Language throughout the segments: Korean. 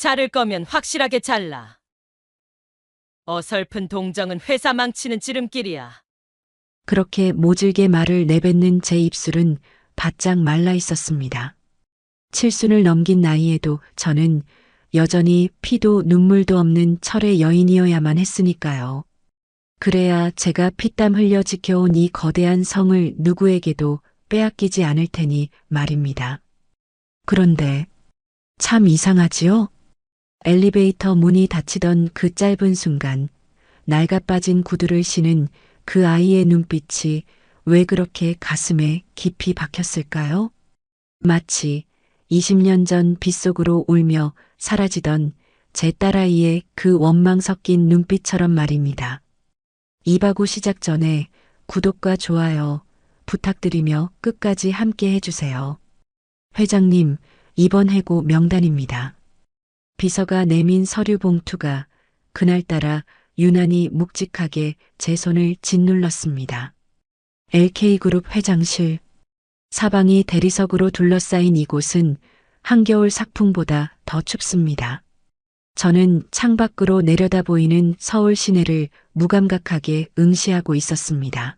자를 거면 확실하게 잘라. 어설픈 동정은 회사 망치는 지름길이야. 그렇게 모질게 말을 내뱉는 제 입술은 바짝 말라 있었습니다. 칠순을 넘긴 나이에도 저는 여전히 피도 눈물도 없는 철의 여인이어야만 했으니까요. 그래야 제가 피땀 흘려 지켜온 이 거대한 성을 누구에게도 빼앗기지 않을 테니 말입니다. 그런데 참 이상하지요? 엘리베이터 문이 닫히던 그 짧은 순간 낡아빠진 구두를 신은 그 아이의 눈빛이 왜 그렇게 가슴에 깊이 박혔을까요? 마치 20년 전 빗속으로 울며 사라지던 제 딸아이의 그 원망 섞인 눈빛처럼 말입니다. 이바구 시작 전에 구독과 좋아요 부탁드리며 끝까지 함께 해주세요. 회장님, 이번 해고 명단입니다. 비서가 내민 서류 봉투가 그날따라 유난히 묵직하게 제 손을 짓눌렀습니다. LK그룹 회장실. 사방이 대리석으로 둘러싸인 이곳은 한겨울 삭풍보다 더 춥습니다. 저는 창밖으로 내려다 보이는 서울 시내를 무감각하게 응시하고 있었습니다.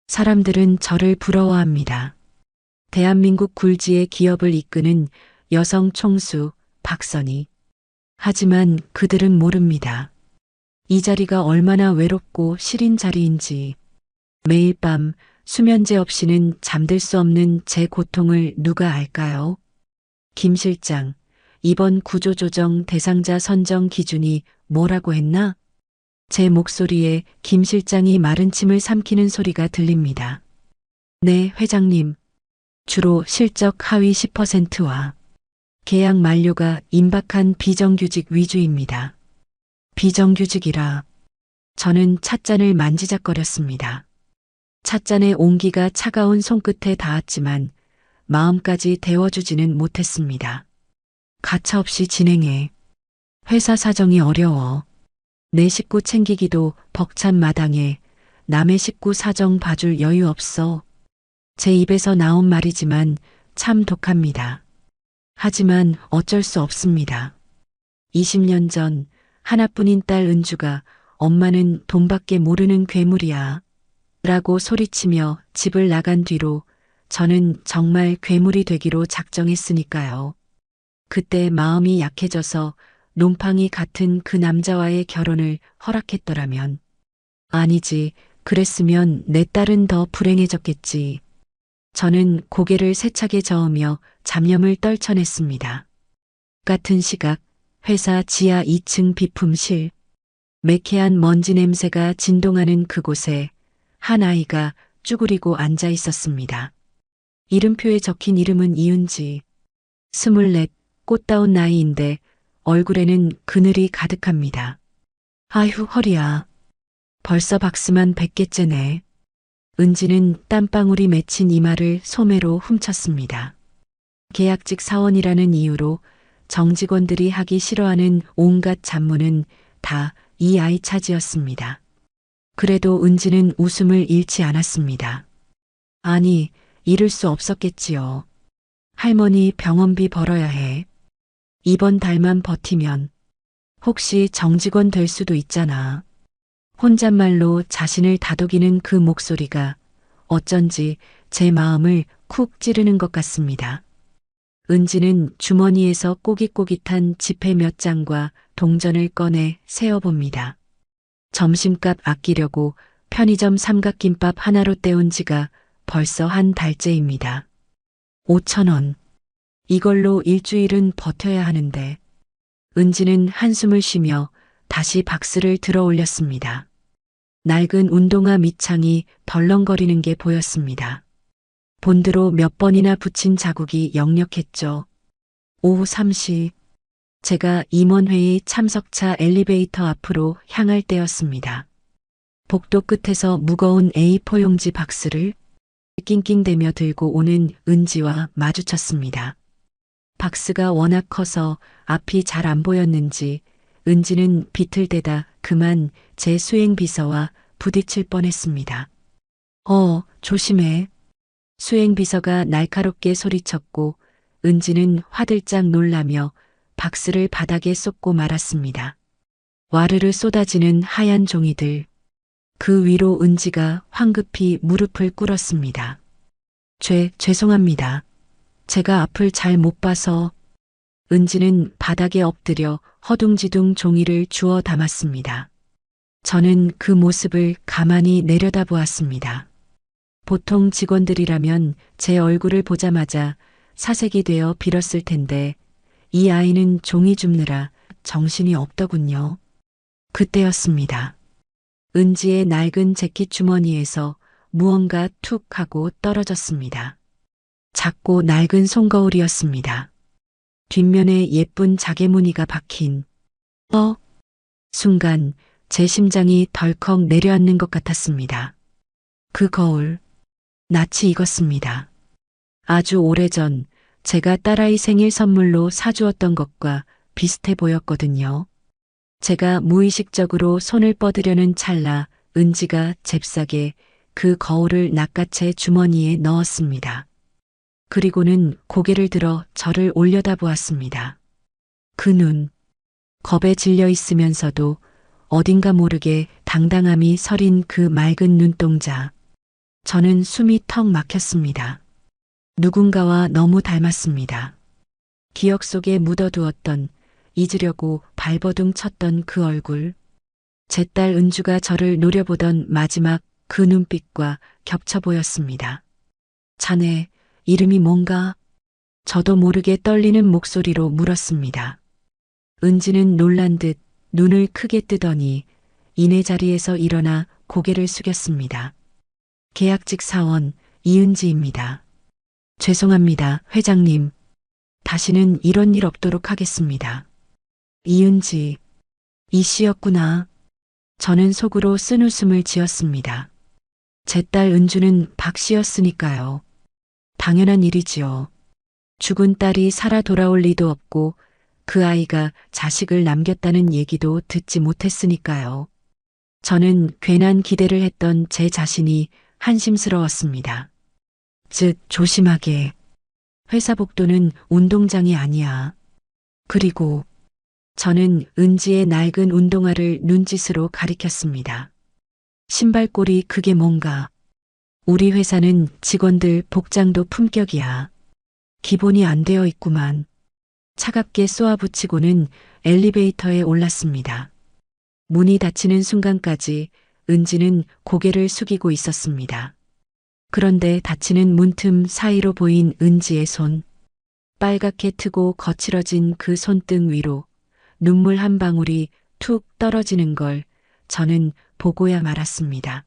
사람들은 저를 부러워합니다. 대한민국 굴지의 기업을 이끄는 여성 총수 박선희. 하지만 그들은 모릅니다. 이 자리가 얼마나 외롭고 시린 자리인지. 매일 밤 수면제 없이는 잠들 수 없는 제 고통을 누가 알까요? 김 실장, 이번 구조조정 대상자 선정 기준이 뭐라고 했나? 제 목소리에 김 실장이 마른 침을 삼키는 소리가 들립니다. 네, 회장님. 주로 실적 하위 10%와 계약 만료가 임박한 비정규직 위주입니다. 비정규직이라. 저는 찻잔을 만지작거렸습니다. 찻잔의 온기가 차가운 손끝에 닿았지만 마음까지 데워주지는 못했습니다. 가차없이 진행해. 회사 사정이 어려워. 내 식구 챙기기도 벅찬 마당에 남의 식구 사정 봐줄 여유 없어. 제 입에서 나온 말이지만 참 독합니다. 하지만 어쩔 수 없습니다. 20년 전 하나뿐인 딸 은주가 엄마는 돈밖에 모르는 괴물이야 라고 소리치며 집을 나간 뒤로 저는 정말 괴물이 되기로 작정했으니까요. 그때 마음이 약해져서 놈팡이 같은 그 남자와의 결혼을 허락했더라면. 아니지, 그랬으면 내 딸은 더 불행해졌겠지. 저는 고개를 세차게 저으며 잡념을 떨쳐냈습니다. 같은 시각 회사 지하 2층 비품실. 매캐한 먼지 냄새가 진동하는 그곳에 한 아이가 쭈그리고 앉아 있었습니다. 이름표에 적힌 이름은 이은지. 24, 꽃다운 나이인데 얼굴에는 그늘이 가득합니다. 아휴, 허리야. 벌써 박스만 100개째네. 은지는 땀방울이 맺힌 이마를 소매로 훔쳤습니다. 계약직 사원이라는 이유로 정직원들이 하기 싫어하는 온갖 잡무는 다 이 아이 차지였습니다. 그래도 은지는 웃음을 잃지 않았습니다. 아니, 잃을 수 없었겠지요. 할머니 병원비 벌어야 해. 이번 달만 버티면 혹시 정직원 될 수도 있잖아. 혼잣말로 자신을 다독이는 그 목소리가 어쩐지 제 마음을 쿡 찌르는 것 같습니다. 은지는 주머니에서 꼬깃꼬깃한 지폐 몇 장과 동전을 꺼내 세어봅니다. 점심값 아끼려고 편의점 삼각김밥 하나로 때운 지가 벌써 한 달째입니다. 5,000원. 이걸로 일주일은 버텨야 하는데. 은지는 한숨을 쉬며 다시 박스를 들어 올렸습니다. 낡은 운동화 밑창이 덜렁거리는 게 보였습니다. 본드로 몇 번이나 붙인 자국이 역력했죠. 오후 3시. 제가 임원회의 참석차 엘리베이터 앞으로 향할 때였습니다. 복도 끝에서 무거운 A4 용지 박스를 낑낑대며 들고 오는 은지와 마주쳤습니다. 박스가 워낙 커서 앞이 잘 안 보였는지 은지는 비틀대다 그만 제 수행비서와 부딪힐 뻔했습니다. 조심해. 수행비서가 날카롭게 소리쳤고 은지는 화들짝 놀라며 박스를 바닥에 쏟고 말았습니다. 와르르 쏟아지는 하얀 종이들. 그 위로 은지가 황급히 무릎을 꿇었습니다. 죄송합니다. 제가 앞을 잘 못 봐서. 은지는 바닥에 엎드려 허둥지둥 종이를 주워 담았습니다. 저는 그 모습을 가만히 내려다보았습니다. 보통 직원들이라면 제 얼굴을 보자마자 사색이 되어 빌었을 텐데 이 아이는 종이 줍느라 정신이 없더군요. 그때였습니다. 은지의 낡은 재킷 주머니에서 무언가 툭 하고 떨어졌습니다. 작고 낡은 손거울이었습니다. 뒷면에 예쁜 자개무늬가 박힌 순간 제 심장이 덜컥 내려앉는 것 같았습니다. 그 거울, 낯이 익었습니다. 아주 오래전 제가 딸아이 생일 선물로 사주었던 것과 비슷해 보였거든요. 제가 무의식적으로 손을 뻗으려는 찰나 은지가 잽싸게 그 거울을 낚아채 주머니에 넣었습니다. 그리고는 고개를 들어 저를 올려다보았습니다. 그 눈, 겁에 질려 있으면서도 어딘가 모르게 당당함이 서린 그 맑은 눈동자. 저는 숨이 턱 막혔습니다. 누군가와 너무 닮았습니다. 기억 속에 묻어두었던, 잊으려고 발버둥 쳤던 그 얼굴. 제 딸 은주가 저를 노려보던 마지막 그 눈빛과 겹쳐 보였습니다. 자네, 이름이 뭔가? 저도 모르게 떨리는 목소리로 물었습니다. 은지는 놀란 듯 눈을 크게 뜨더니 이내 자리에서 일어나 고개를 숙였습니다. 계약직 사원 이은지입니다. 죄송합니다, 회장님. 다시는 이런 일 없도록 하겠습니다. 이은지, 이 씨였구나. 저는 속으로 쓴웃음을 지었습니다. 제 딸 은주는 박 씨였으니까요. 당연한 일이지요. 죽은 딸이 살아 돌아올 리도 없고 그 아이가 자식을 남겼다는 얘기도 듣지 못했으니까요. 저는 괜한 기대를 했던 제 자신이 한심스러웠습니다. 즉, 조심하게. 회사 복도는 운동장이 아니야. 그리고 저는 은지의 낡은 운동화를 눈짓으로 가리켰습니다. 신발꼴이 그게 뭔가. 우리 회사는 직원들 복장도 품격이야. 기본이 안 되어 있구만. 차갑게 쏘아붙이고는 엘리베이터에 올랐습니다. 문이 닫히는 순간까지 은지는 고개를 숙이고 있었습니다. 그런데 닫히는 문틈 사이로 보인 은지의 손. 빨갛게 트고 거칠어진 그 손등 위로 눈물 한 방울이 툭 떨어지는 걸 저는 보고야 말았습니다.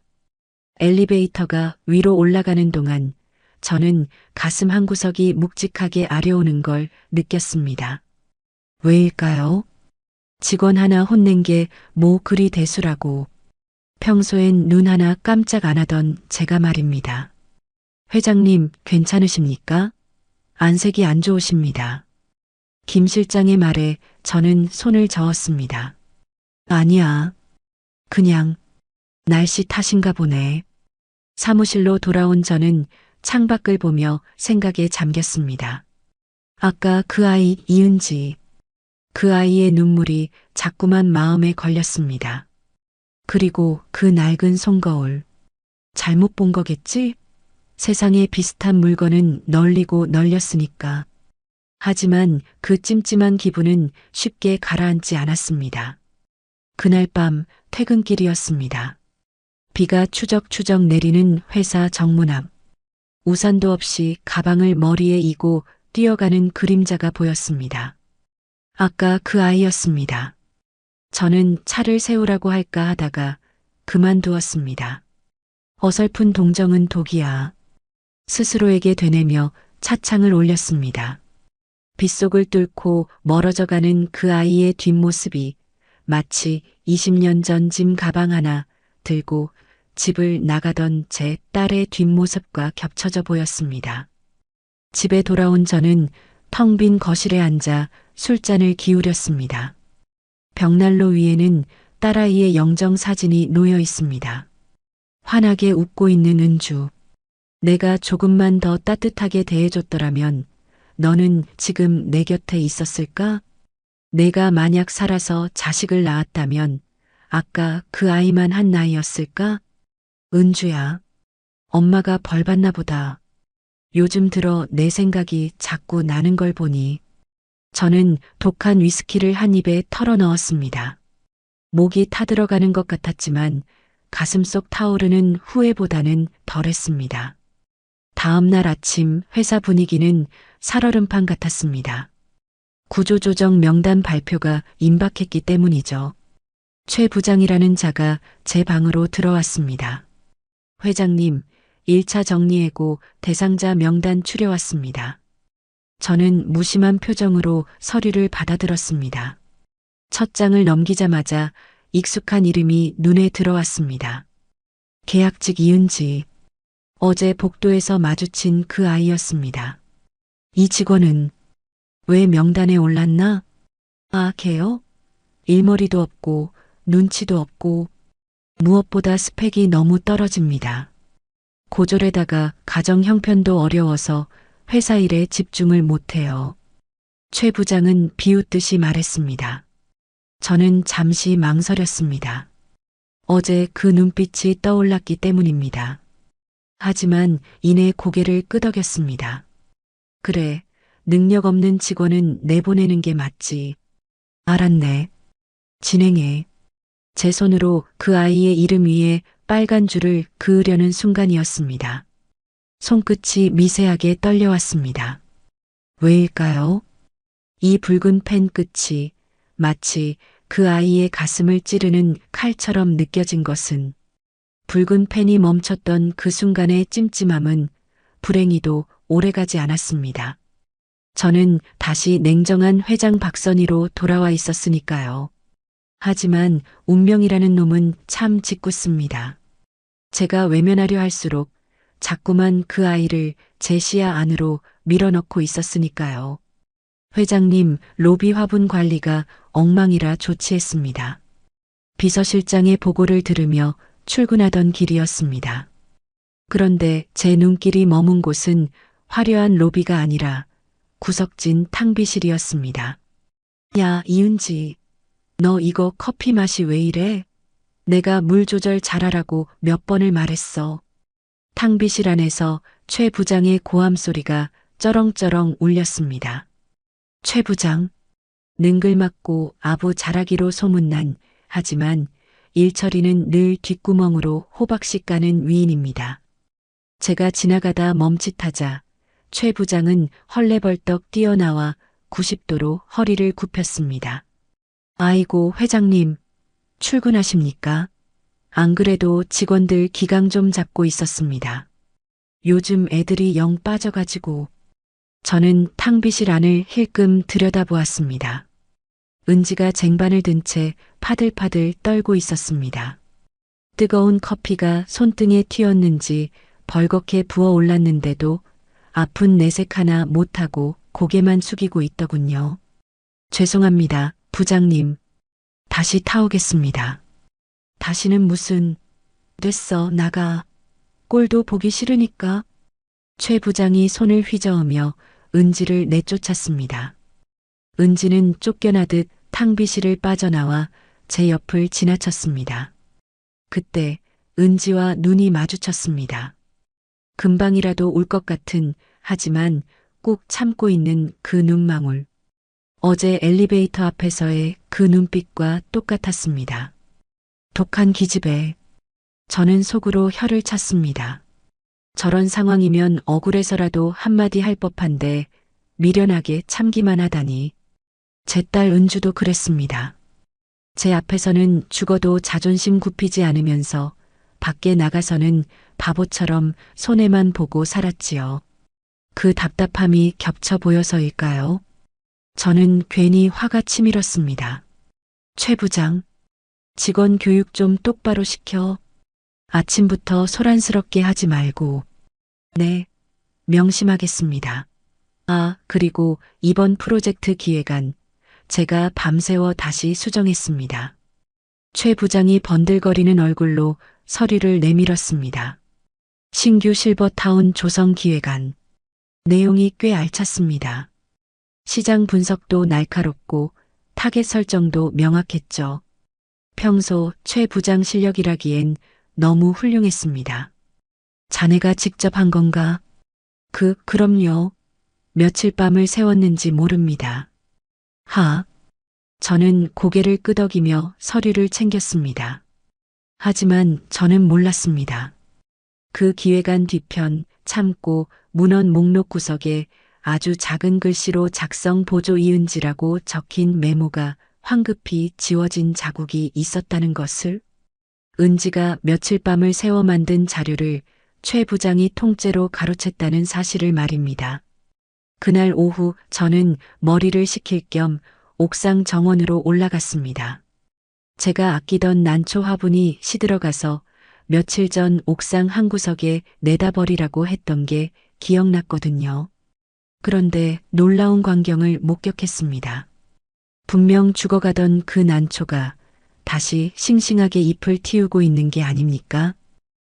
엘리베이터가 위로 올라가는 동안 저는 가슴 한구석이 묵직하게 아려오는 걸 느꼈습니다. 왜일까요? 직원 하나 혼낸 게 뭐 그리 대수라고. 평소엔 눈 하나 깜짝 안 하던 제가 말입니다. 회장님, 괜찮으십니까? 안색이 안 좋으십니다. 김 실장의 말에 저는 손을 저었습니다. 아니야. 그냥 날씨 탓인가 보네. 사무실로 돌아온 저는 창밖을 보며 생각에 잠겼습니다. 아까 그 아이 이은지. 그 아이의 눈물이 자꾸만 마음에 걸렸습니다. 그리고 그 낡은 손거울. 잘못 본 거겠지? 세상에 비슷한 물건은 널리고 널렸으니까. 하지만 그 찜찜한 기분은 쉽게 가라앉지 않았습니다. 그날 밤 퇴근길이었습니다. 비가 추적추적 내리는 회사 정문 앞. 우산도 없이 가방을 머리에 이고 뛰어가는 그림자가 보였습니다. 아까 그 아이였습니다. 저는 차를 세우라고 할까 하다가 그만두었습니다. 어설픈 동정은 독이야. 스스로에게 되뇌며 차창을 올렸습니다. 빗속을 뚫고 멀어져가는 그 아이의 뒷모습이 마치 20년 전 짐 가방 하나 들고 집을 나가던 제 딸의 뒷모습과 겹쳐져 보였습니다. 집에 돌아온 저는 텅 빈 거실에 앉아 술잔을 기울였습니다. 벽난로 위에는 딸아이의 영정 사진이 놓여 있습니다. 환하게 웃고 있는 은주. 내가 조금만 더 따뜻하게 대해줬더라면 너는 지금 내 곁에 있었을까? 내가 만약 살아서 자식을 낳았다면 아까 그 아이만 한 나이였을까? 은주야, 엄마가 벌 받나 보다. 요즘 들어 내 생각이 자꾸 나는 걸 보니 저는 독한 위스키를 한 입에 털어 넣었습니다. 목이 타들어가는 것 같았지만 가슴속 타오르는 후회보다는 덜했습니다. 다음 날 아침 회사 분위기는 살얼음판 같았습니다. 구조조정 명단 발표가 임박했기 때문이죠. 최 부장이라는 자가 제 방으로 들어왔습니다. 회장님, 1차 정리해고 대상자 명단 추려왔습니다. 저는 무심한 표정으로 서류를 받아들었습니다. 첫 장을 넘기자마자 익숙한 이름이 눈에 들어왔습니다. 계약직 이은지. 어제 복도에서 마주친 그 아이였습니다. 이 직원은 왜 명단에 올랐나? 아, 걔요? 일머리도 없고 눈치도 없고 무엇보다 스펙이 너무 떨어집니다. 고졸에다가 가정 형편도 어려워서 회사 일에 집중을 못해요. 최 부장은 비웃듯이 말했습니다. 저는 잠시 망설였습니다. 어제 그 눈빛이 떠올랐기 때문입니다. 하지만 이내 고개를 끄덕였습니다. 그래, 능력 없는 직원은 내보내는 게 맞지. 알았네. 진행해. 제 손으로 그 아이의 이름 위에 빨간 줄을 그으려는 순간이었습니다. 손끝이 미세하게 떨려왔습니다. 왜일까요? 이 붉은 펜 끝이 마치 그 아이의 가슴을 찌르는 칼처럼 느껴진 것은 붉은 펜이 멈췄던 그 순간의 찜찜함은 불행히도 오래가지 않았습니다. 저는 다시 냉정한 회장 박선희로 돌아와 있었으니까요. 하지만 운명이라는 놈은 참 짓궂습니다. 제가 외면하려 할수록 자꾸만 그 아이를 제 시야 안으로 밀어넣고 있었으니까요. 회장님, 로비 화분 관리가 엉망이라 조치했습니다. 비서실장의 보고를 들으며 출근하던 길이었습니다. 그런데 제 눈길이 머문 곳은 화려한 로비가 아니라 구석진 탕비실이었습니다. 야, 이은지. 너 이거 커피 맛이 왜 이래? 내가 물 조절 잘하라고 몇 번을 말했어. 탕비실 안에서 최 부장의 고함 소리가 쩌렁쩌렁 울렸습니다. 최 부장, 능글맞고 아부 잘하기로 소문난 하지만 일처리는 늘 뒷구멍으로 호박씩 가는 위인입니다. 제가 지나가다 멈칫하자 최 부장은 헐레벌떡 뛰어나와 90도로 허리를 굽혔습니다. 아이고, 회장님, 출근하십니까? 안 그래도 직원들 기강 좀 잡고 있었습니다. 요즘 애들이 영 빠져가지고. 저는 탕비실 안을 힐끔 들여다보았습니다. 은지가 쟁반을 든 채 파들파들 떨고 있었습니다. 뜨거운 커피가 손등에 튀었는지 벌겋게 부어올랐는데도 아픈 내색 하나 못하고 고개만 숙이고 있더군요. 죄송합니다, 부장님. 다시 타오겠습니다. 다시는 무슨, 됐어, 나가. 꼴도 보기 싫으니까. 최 부장이 손을 휘저으며 은지를 내쫓았습니다. 은지는 쫓겨나듯 탕비실을 빠져나와 제 옆을 지나쳤습니다. 그때 은지와 눈이 마주쳤습니다. 금방이라도 울 것 같은, 하지만 꾹 참고 있는 그 눈망울. 어제 엘리베이터 앞에서의 그 눈빛과 똑같았습니다. 독한 기집애. 저는 속으로 혀를 찼습니다. 저런 상황이면 억울해서라도 한마디 할 법한데 미련하게 참기만 하다니. 제 딸 은주도 그랬습니다. 제 앞에서는 죽어도 자존심 굽히지 않으면서 밖에 나가서는 바보처럼 손해만 보고 살았지요. 그 답답함이 겹쳐 보여서일까요? 저는 괜히 화가 치밀었습니다. 최 부장, 직원 교육 좀 똑바로 시켜. 아침부터 소란스럽게 하지 말고. 네, 명심하겠습니다. 아, 그리고 이번 프로젝트 기획안, 제가 밤새워 다시 수정했습니다. 최 부장이 번들거리는 얼굴로 서류를 내밀었습니다. 신규 실버타운 조성 기획안. 내용이 꽤 알찼습니다. 시장 분석도 날카롭고 타겟 설정도 명확했죠. 평소 최 부장 실력이라기엔 너무 훌륭했습니다. 자네가 직접 한 건가? 그럼요. 며칠 밤을 새웠는지 모릅니다. 저는 고개를 끄덕이며 서류를 챙겼습니다. 하지만 저는 몰랐습니다. 그 기획안 뒤편 참고 문헌 목록 구석에 아주 작은 글씨로 작성 보조 이은지라고 적힌 메모가 황급히 지워진 자국이 있었다는 것을, 은지가 며칠 밤을 새워 만든 자료를 최 부장이 통째로 가로챘다는 사실을 말입니다. 그날 오후 저는 머리를 식힐 겸 옥상 정원으로 올라갔습니다. 제가 아끼던 난초 화분이 시들어가서 며칠 전 옥상 한 구석에 내다 버리라고 했던 게 기억났거든요. 그런데 놀라운 광경을 목격했습니다. 분명 죽어가던 그 난초가 다시 싱싱하게 잎을 틔우고 있는 게 아닙니까?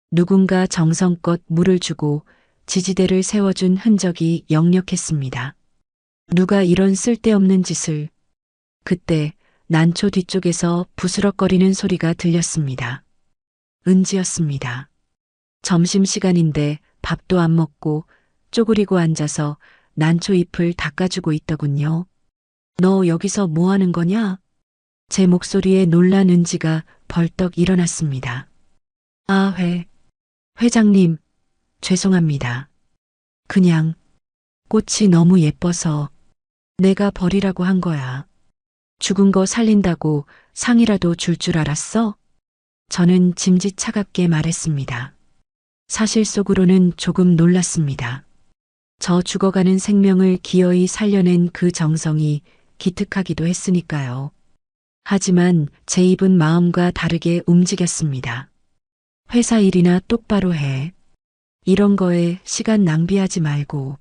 누군가 정성껏 물을 주고 지지대를 세워준 흔적이 역력했습니다. 누가 이런 쓸데없는 짓을. 그때 난초 뒤쪽에서 부스럭거리는 소리가 들렸습니다. 은지였습니다. 점심시간인데 밥도 안 먹고 쪼그리고 앉아서 난초 잎을 닦아주고 있더군요. 너 여기서 뭐 하는 거냐? 제 목소리에 놀란 은지가 벌떡 일어났습니다. 회장님, 죄송합니다. 그냥 꽃이 너무 예뻐서 내가 버리라고 한 거야. 죽은 거 살린다고 상이라도 줄 줄 알았어? 저는 짐짓 차갑게 말했습니다. 사실 속으로는 조금 놀랐습니다. 저 죽어가는 생명을 기어이 살려낸 그 정성이 기특하기도 했으니까요. 하지만 제 입은 마음과 다르게 움직였습니다. 회사 일이나 똑바로 해. 이런 거에 시간 낭비하지 말고.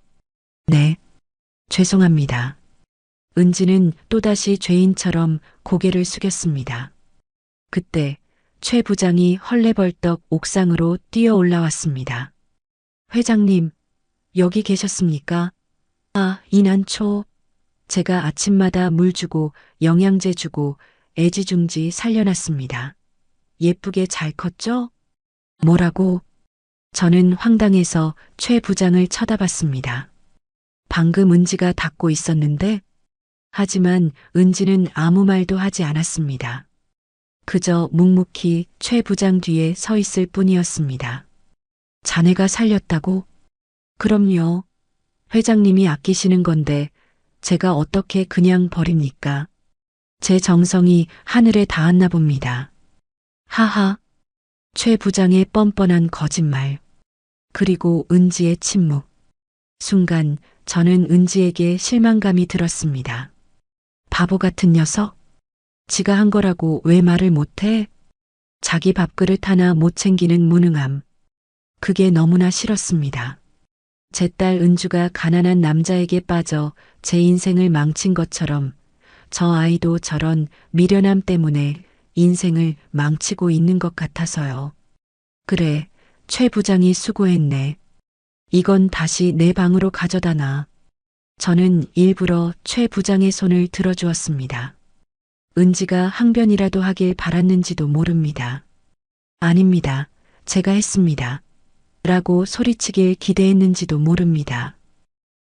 네, 죄송합니다. 은지는 또다시 죄인처럼 고개를 숙였습니다. 그때 최 부장이 헐레벌떡 옥상으로 뛰어 올라왔습니다. 회장님, 여기 계셨습니까? 이 난초. 제가 아침마다 물 주고 영양제 주고 애지중지 살려놨습니다. 예쁘게 잘 컸죠? 뭐라고? 저는 황당해서 최 부장을 쳐다봤습니다. 방금 은지가 닦고 있었는데, 하지만 은지는 아무 말도 하지 않았습니다. 그저 묵묵히 최 부장 뒤에 서 있을 뿐이었습니다. 자네가 살렸다고? 그럼요. 회장님이 아끼시는 건데 제가 어떻게 그냥 버립니까? 제 정성이 하늘에 닿았나 봅니다. 하하. 최 부장의 뻔뻔한 거짓말. 그리고 은지의 침묵. 순간 저는 은지에게 실망감이 들었습니다. 바보 같은 녀석. 지가 한 거라고 왜 말을 못해? 자기 밥그릇 하나 못 챙기는 무능함. 그게 너무나 싫었습니다. 제 딸 은주가 가난한 남자에게 빠져 제 인생을 망친 것처럼 저 아이도 저런 미련함 때문에 인생을 망치고 있는 것 같아서요. 그래, 최 부장이 수고했네. 이건 다시 내 방으로 가져다 놔. 저는 일부러 최 부장의 손을 들어주었습니다. 은지가 항변이라도 하길 바랐는지도 모릅니다. 아닙니다. 제가 했습니다. 라고 소리치길 기대했는지도 모릅니다.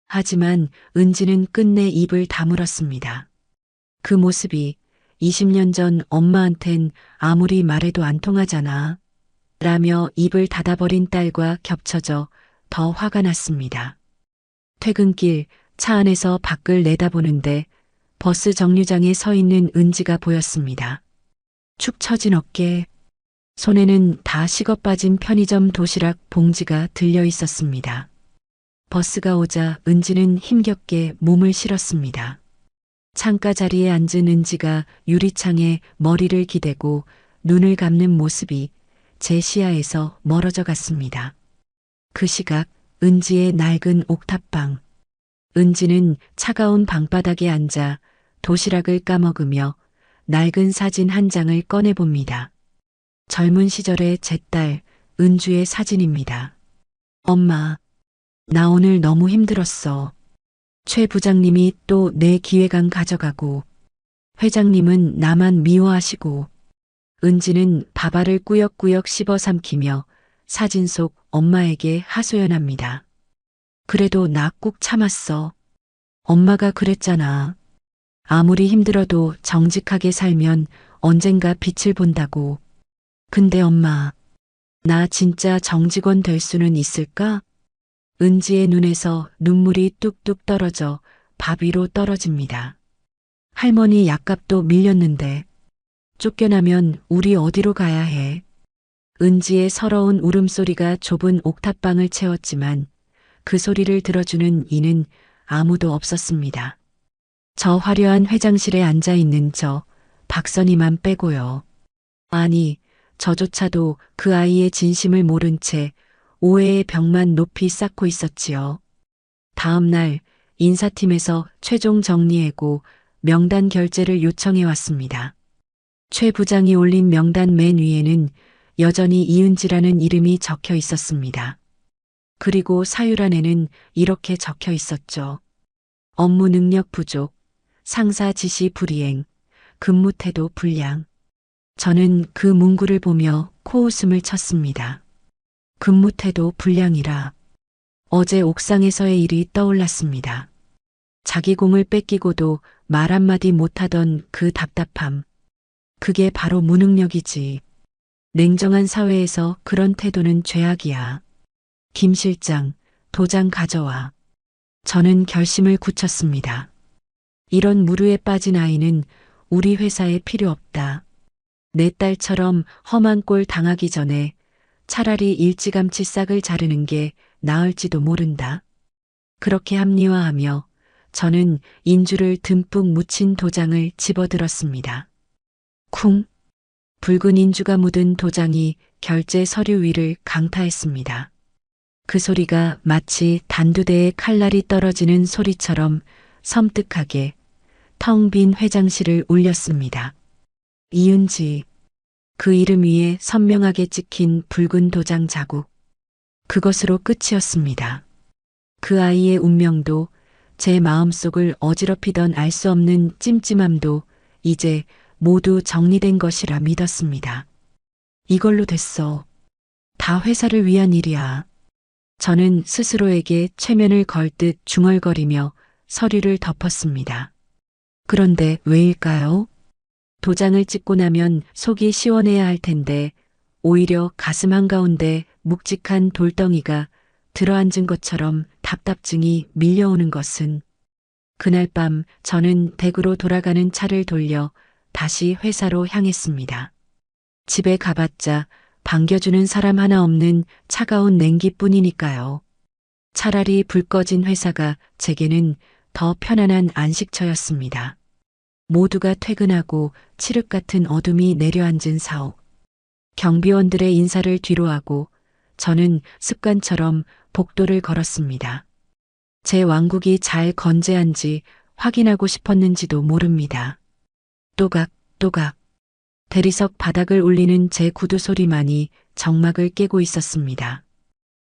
하지만 은지는 끝내 입을 다물었습니다. 그 모습이 20년 전 엄마한텐 아무리 말해도 안 통하잖아. 라며 입을 닫아버린 딸과 겹쳐져 더 화가 났습니다. 퇴근길 차 안에서 밖을 내다보는데 버스 정류장에 서 있는 은지가 보였습니다. 축 처진 어깨, 손에는 다 식어빠진 편의점 도시락 봉지가 들려 있었습니다. 버스가 오자 은지는 힘겹게 몸을 실었습니다. 창가 자리에 앉은 은지가 유리창에 머리를 기대고 눈을 감는 모습이 제 시야에서 멀어져 갔습니다. 그 시각 은지의 낡은 옥탑방. 은지는 차가운 방바닥에 앉아 도시락을 까먹으며 낡은 사진 한 장을 꺼내봅니다. 젊은 시절의 제 딸 은주의 사진입니다. 엄마, 나 오늘 너무 힘들었어. 최 부장님이 또 내 기획안 가져가고 회장님은 나만 미워하시고 은지는 밥알을 꾸역꾸역 씹어 삼키며 사진 속 엄마에게 하소연합니다. 그래도 나 꾹 참았어. 엄마가 그랬잖아. 아무리 힘들어도 정직하게 살면 언젠가 빛을 본다고. 근데 엄마, 나 진짜 정직원 될 수는 있을까? 은지의 눈에서 눈물이 뚝뚝 떨어져 밥 위로 떨어집니다. 할머니 약값도 밀렸는데 쫓겨나면 우리 어디로 가야 해? 은지의 서러운 울음소리가 좁은 옥탑방을 채웠지만 그 소리를 들어주는 이는 아무도 없었습니다. 저 화려한 회장실에 앉아 있는 저 박선희만 빼고요. 아니, 저조차도 그 아이의 진심을 모른 채 오해의 벽만 높이 쌓고 있었지요. 다음 날 인사팀에서 최종 정리해고 명단 결제를 요청해 왔습니다. 최 부장이 올린 명단 맨 위에는 여전히 이은지라는 이름이 적혀 있었습니다. 그리고 사유란에는 이렇게 적혀 있었죠. 업무 능력 부족, 상사 지시 불이행, 근무 태도 불량. 저는 그 문구를 보며 코웃음을 쳤습니다. 근무 태도 불량이라. 어제 옥상에서의 일이 떠올랐습니다. 자기 공을 뺏기고도 말 한마디 못하던 그 답답함. 그게 바로 무능력이지. 냉정한 사회에서 그런 태도는 죄악이야. 김 실장, 도장 가져와. 저는 결심을 굳혔습니다. 이런 무르에 빠진 아이는 우리 회사에 필요 없다. 내 딸처럼 험한 꼴 당하기 전에 차라리 일찌감치 싹을 자르는 게 나을지도 모른다. 그렇게 합리화하며 저는 인주를 듬뿍 묻힌 도장을 집어들었습니다. 쿵! 붉은 인주가 묻은 도장이 결제 서류 위를 강타했습니다. 그 소리가 마치 단두대에 칼날이 떨어지는 소리처럼 섬뜩하게 텅 빈 회장실을 울렸습니다. 이은지, 그 이름 위에 선명하게 찍힌 붉은 도장 자국. 그것으로 끝이었습니다. 그 아이의 운명도 제 마음속을 어지럽히던 알 수 없는 찜찜함도 이제 모두 정리된 것이라 믿었습니다. 이걸로 됐어. 다 회사를 위한 일이야. 저는 스스로에게 최면을 걸 듯 중얼거리며 서류를 덮었습니다. 그런데 왜일까요? 도장을 찍고 나면 속이 시원해야 할 텐데 오히려 가슴 한가운데 묵직한 돌덩이가 들어앉은 것처럼 답답증이 밀려오는 것은 그날 밤 저는 댁으로 돌아가는 차를 돌려 다시 회사로 향했습니다. 집에 가봤자 반겨주는 사람 하나 없는 차가운 냉기뿐이니까요. 차라리 불 꺼진 회사가 제게는 더 편안한 안식처였습니다. 모두가 퇴근하고 칠흑 같은 어둠이 내려앉은 사옥. 경비원들의 인사를 뒤로하고 저는 습관처럼 복도를 걸었습니다. 제 왕국이 잘 건재한지 확인하고 싶었는지도 모릅니다. 또각, 또각. 대리석 바닥을 울리는 제 구두 소리만이 정막을 깨고 있었습니다.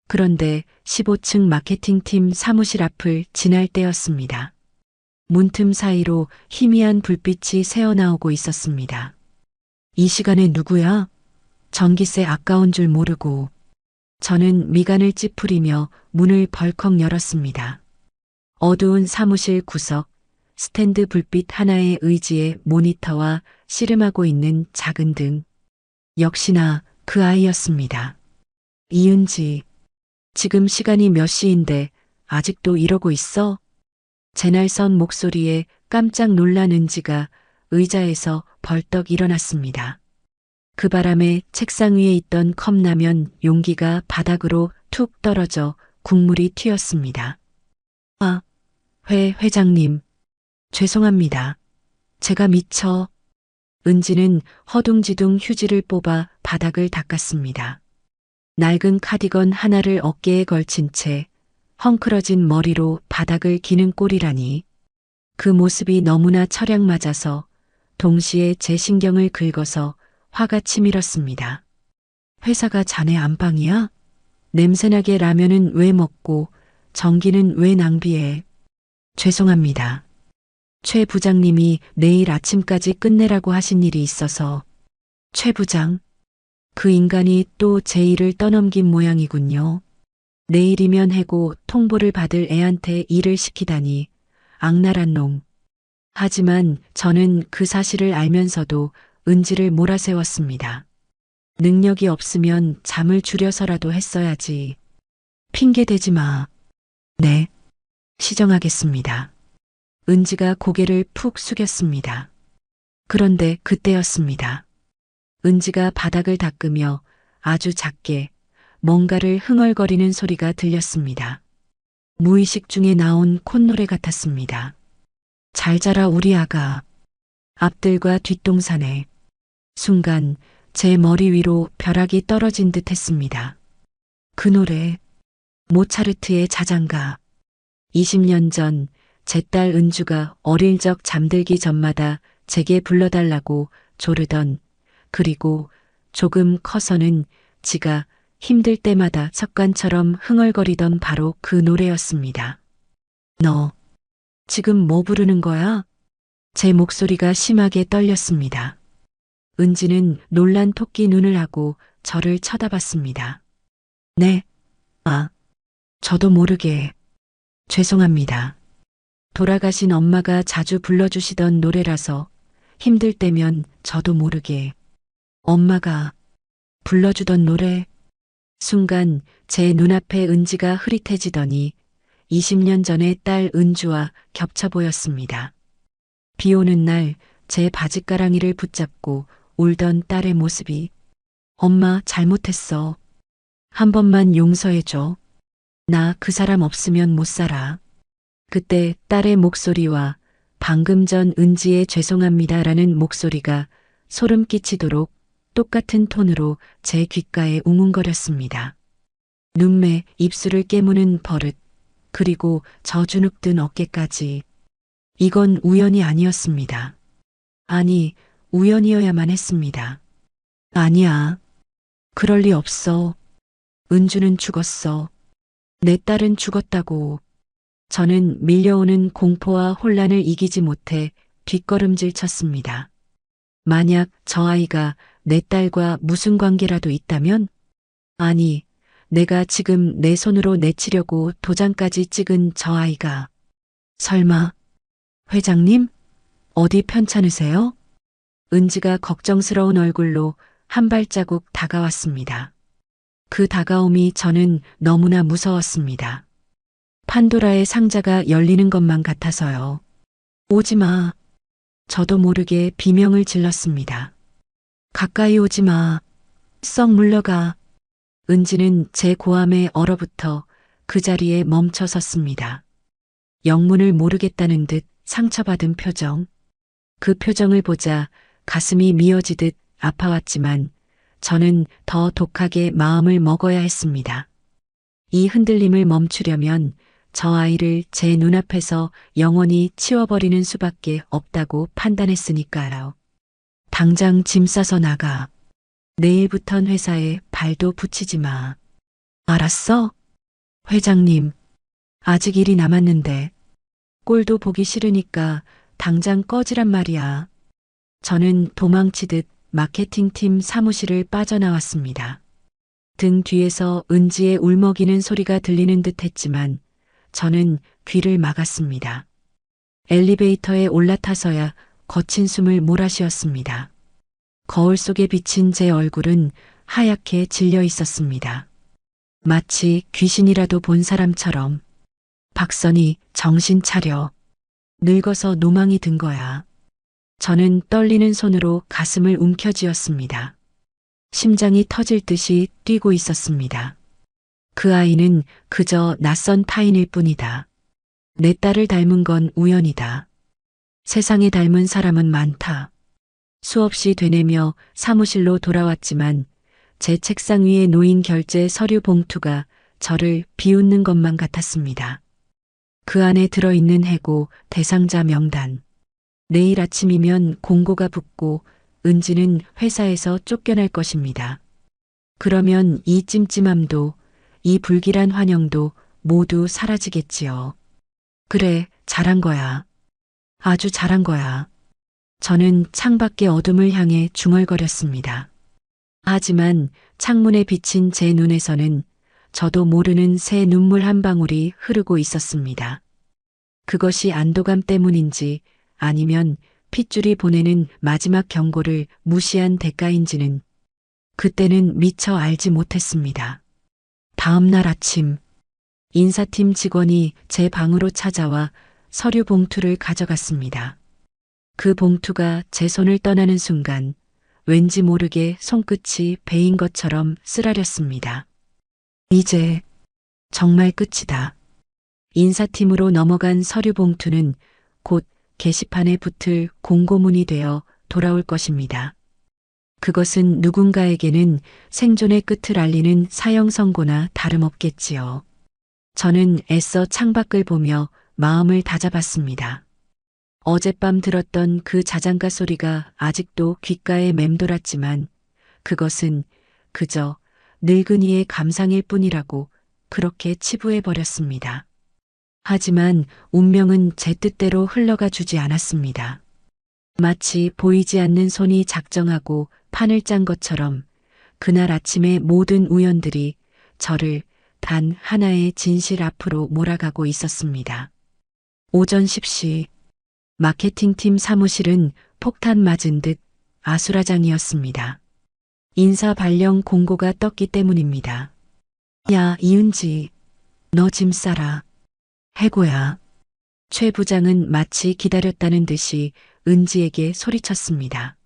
그런데 15층 마케팅팀 사무실 앞을 지날 때였습니다. 문틈 사이로 희미한 불빛이 새어나오고 있었습니다. 이 시간에 누구야? 전기세 아까운 줄 모르고 저는 미간을 찌푸리며 문을 벌컥 열었습니다. 어두운 사무실 구석, 스탠드 불빛 하나의 의지에 모니터와 씨름하고 있는 작은 등. 역시나 그 아이였습니다. 이은지, 지금 시간이 몇 시인데 아직도 이러고 있어? 제 날선 목소리에 깜짝 놀란 은지가 의자에서 벌떡 일어났습니다. 그 바람에 책상 위에 있던 컵라면 용기가 바닥으로 툭 떨어져 국물이 튀었습니다. 아, 회장님. 죄송합니다. 제가 미쳐. 은지는 허둥지둥 휴지를 뽑아 바닥을 닦았습니다. 낡은 카디건 하나를 어깨에 걸친 채 헝클어진 머리로 바닥을 기는 꼴이라니. 그 모습이 너무나 철양맞아서 동시에 제 신경을 긁어서 화가 치밀었습니다. 회사가 자네 안방이야? 냄새나게 라면은 왜 먹고 전기는 왜 낭비해? 죄송합니다. 최 부장님이 내일 아침까지 끝내라고 하신 일이 있어서. 최 부장? 그 인간이 또 제 일을 떠넘긴 모양이군요. 내일이면 해고 통보를 받을 애한테 일을 시키다니. 악랄한 놈. 하지만 저는 그 사실을 알면서도 은지를 몰아세웠습니다. 능력이 없으면 잠을 줄여서라도 했어야지. 핑계 대지 마. 네. 시정하겠습니다. 은지가 고개를 푹 숙였습니다. 그런데 그때였습니다. 은지가 바닥을 닦으며 아주 작게 뭔가를 흥얼거리는 소리가 들렸습니다. 무의식 중에 나온 콧노래 같았습니다. 잘 자라 우리 아가. 앞들과 뒷동산에. 순간 제 머리 위로 벼락이 떨어진 듯 했습니다. 그 노래, 모차르트의 자장가. 20년 전 제 딸 은주가 어릴 적 잠들기 전마다 제게 불러달라고 조르던, 그리고 조금 커서는 지가 힘들 때마다 습관처럼 흥얼거리던 바로 그 노래였습니다. 너, 지금 뭐 부르는 거야? 제 목소리가 심하게 떨렸습니다. 은지는 놀란 토끼 눈을 하고 저를 쳐다봤습니다. 네, 저도 모르게. 죄송합니다. 돌아가신 엄마가 자주 불러주시던 노래라서 힘들 때면 저도 모르게. 엄마가 불러주던 노래. 순간 제 눈앞에 은지가 흐릿해지더니 20년 전의 딸 은주와 겹쳐 보였습니다. 비 오는 날 제 바짓가랑이를 붙잡고 울던 딸의 모습이. 엄마 잘못했어. 한 번만 용서해줘. 나 그 사람 없으면 못 살아. 그때 딸의 목소리와 방금 전 은지의 죄송합니다라는 목소리가 소름 끼치도록 똑같은 톤으로 제 귓가에 웅웅거렸습니다. 눈매, 입술을 깨무는 버릇, 그리고 저주눅 든 어깨까지. 이건 우연이 아니었습니다. 아니, 우연이어야만 했습니다. 아니야. 그럴 리 없어. 은주는 죽었어. 내 딸은 죽었다고. 저는 밀려오는 공포와 혼란을 이기지 못해 뒷걸음질 쳤습니다. 만약 저 아이가 내 딸과 무슨 관계라도 있다면? 아니, 내가 지금 내 손으로 내치려고 도장까지 찍은 저 아이가. 설마, 회장님? 어디 편찮으세요? 은지가 걱정스러운 얼굴로 한 발자국 다가왔습니다. 그 다가옴이 저는 너무나 무서웠습니다. 판도라의 상자가 열리는 것만 같아서요. 오지 마. 저도 모르게 비명을 질렀습니다. 가까이 오지 마. 썩 물러가. 은지는 제 고함에 얼어붙어 그 자리에 멈춰 섰습니다. 영문을 모르겠다는 듯 상처받은 표정. 그 표정을 보자 가슴이 미어지듯 아파왔지만 저는 더 독하게 마음을 먹어야 했습니다. 이 흔들림을 멈추려면 저 아이를 제 눈앞에서 영원히 치워버리는 수밖에 없다고 판단했으니까요. 당장 짐 싸서 나가. 내일부턴 회사에 발도 붙이지 마. 알았어? 회장님, 아직 일이 남았는데. 꼴도 보기 싫으니까 당장 꺼지란 말이야. 저는 도망치듯 마케팅팀 사무실을 빠져나왔습니다. 등 뒤에서 은지의 울먹이는 소리가 들리는 듯 했지만 저는 귀를 막았습니다. 엘리베이터에 올라타서야 거친 숨을 몰아쉬었습니다. 거울 속에 비친 제 얼굴은 하얗게 질려 있었습니다. 마치 귀신이라도 본 사람처럼. 박선희, 정신 차려. 늙어서 노망이 든 거야. 저는 떨리는 손으로 가슴을 움켜쥐었습니다. 심장이 터질 듯이 뛰고 있었습니다. 그 아이는 그저 낯선 타인일 뿐이다. 내 딸을 닮은 건 우연이다. 세상에 닮은 사람은 많다. 수없이 되뇌며 사무실로 돌아왔지만 제 책상 위에 놓인 결제 서류 봉투가 저를 비웃는 것만 같았습니다. 그 안에 들어있는 해고 대상자 명단. 내일 아침이면 공고가 붙고 은지는 회사에서 쫓겨날 것입니다. 그러면 이 찜찜함도 이 불길한 환영도 모두 사라지겠지요. 그래, 잘한 거야. 아주 잘한 거야. 저는 창밖의 어둠을 향해 중얼거렸습니다. 하지만 창문에 비친 제 눈에서는 저도 모르는 새 눈물 한 방울이 흐르고 있었습니다. 그것이 안도감 때문인지 아니면 핏줄이 보내는 마지막 경고를 무시한 대가인지는 그때는 미처 알지 못했습니다. 다음 날 아침, 인사팀 직원이 제 방으로 찾아와 서류 봉투를 가져갔습니다. 그 봉투가 제 손을 떠나는 순간 왠지 모르게 손끝이 베인 것처럼 쓰라렸습니다. 이제 정말 끝이다. 인사팀으로 넘어간 서류 봉투는 곧 게시판에 붙을 공고문이 되어 돌아올 것입니다. 그것은 누군가에게는 생존의 끝을 알리는 사형 선고나 다름없겠지요. 저는 애써 창밖을 보며 마음을 다잡았습니다. 어젯밤 들었던 그 자장가 소리가 아직도 귓가에 맴돌았지만 그것은 그저 늙은이의 감상일 뿐이라고 그렇게 치부해 버렸습니다. 하지만 운명은 제 뜻대로 흘러가 주지 않았습니다. 마치 보이지 않는 손이 작정하고 판을 짠 것처럼 그날 아침의 모든 우연들이 저를 단 하나의 진실 앞으로 몰아가고 있었습니다. 오전 10시 마케팅팀 사무실은 폭탄 맞은 듯 아수라장이었습니다. 인사 발령 공고가 떴기 때문입니다. 야, 이은지, 너 짐 싸라. 해고야. 최 부장은 마치 기다렸다는 듯이 은지에게 소리쳤습니다.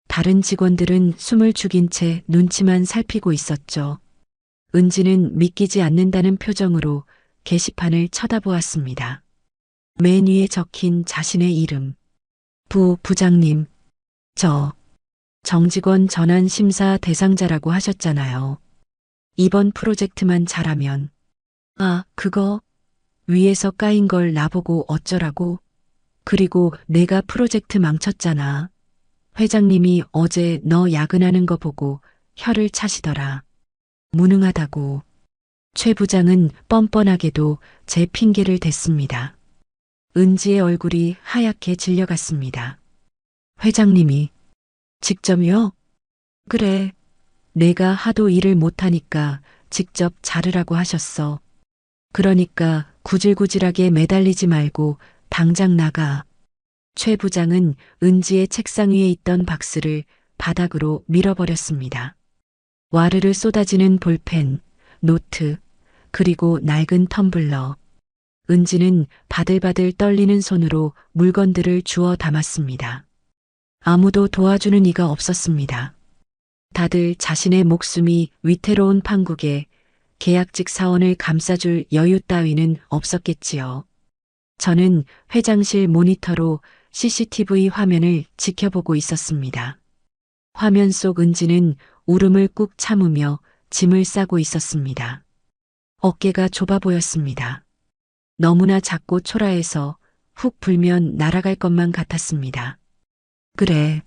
다른 직원들은 숨을 죽인 채 눈치만 살피고 있었죠. 은지는 믿기지 않는다는 표정으로 게시판을 쳐다보았습니다. 맨 위에 적힌 자신의 이름. 부장님, 저 정직원 전환 심사 대상자라고 하셨잖아요. 이번 프로젝트만 잘하면. 아, 그거 위에서 까인 걸 나보고 어쩌라고? 그리고 내가 프로젝트 망쳤잖아. 회장님이 어제 너 야근하는 거 보고 혀를 차시더라. 무능하다고. 최 부장은 뻔뻔하게도 제 핑계를 댔습니다. 은지의 얼굴이 하얗게 질려갔습니다. 회장님이 직접요? 그래. 내가 하도 일을 못하니까 직접 자르라고 하셨어. 그러니까 구질구질하게 매달리지 말고 당장 나가. 최 부장은 은지의 책상 위에 있던 박스를 바닥으로 밀어버렸습니다. 와르르 쏟아지는 볼펜, 노트, 그리고 낡은 텀블러. 은지는 바들바들 떨리는 손으로 물건들을 주워 담았습니다. 아무도 도와주는 이가 없었습니다. 다들 자신의 목숨이 위태로운 판국에 계약직 사원을 감싸줄 여유 따위는 없었겠지요. 저는 회장실 모니터로 CCTV 화면을 지켜보고 있었습니다. 화면 속 은지는 울음을 꾹 참으며 짐을 싸고 있었습니다. 어깨가 좁아 보였습니다. 너무나 작고 초라해서 훅 불면 날아갈 것만 같았습니다. 그래,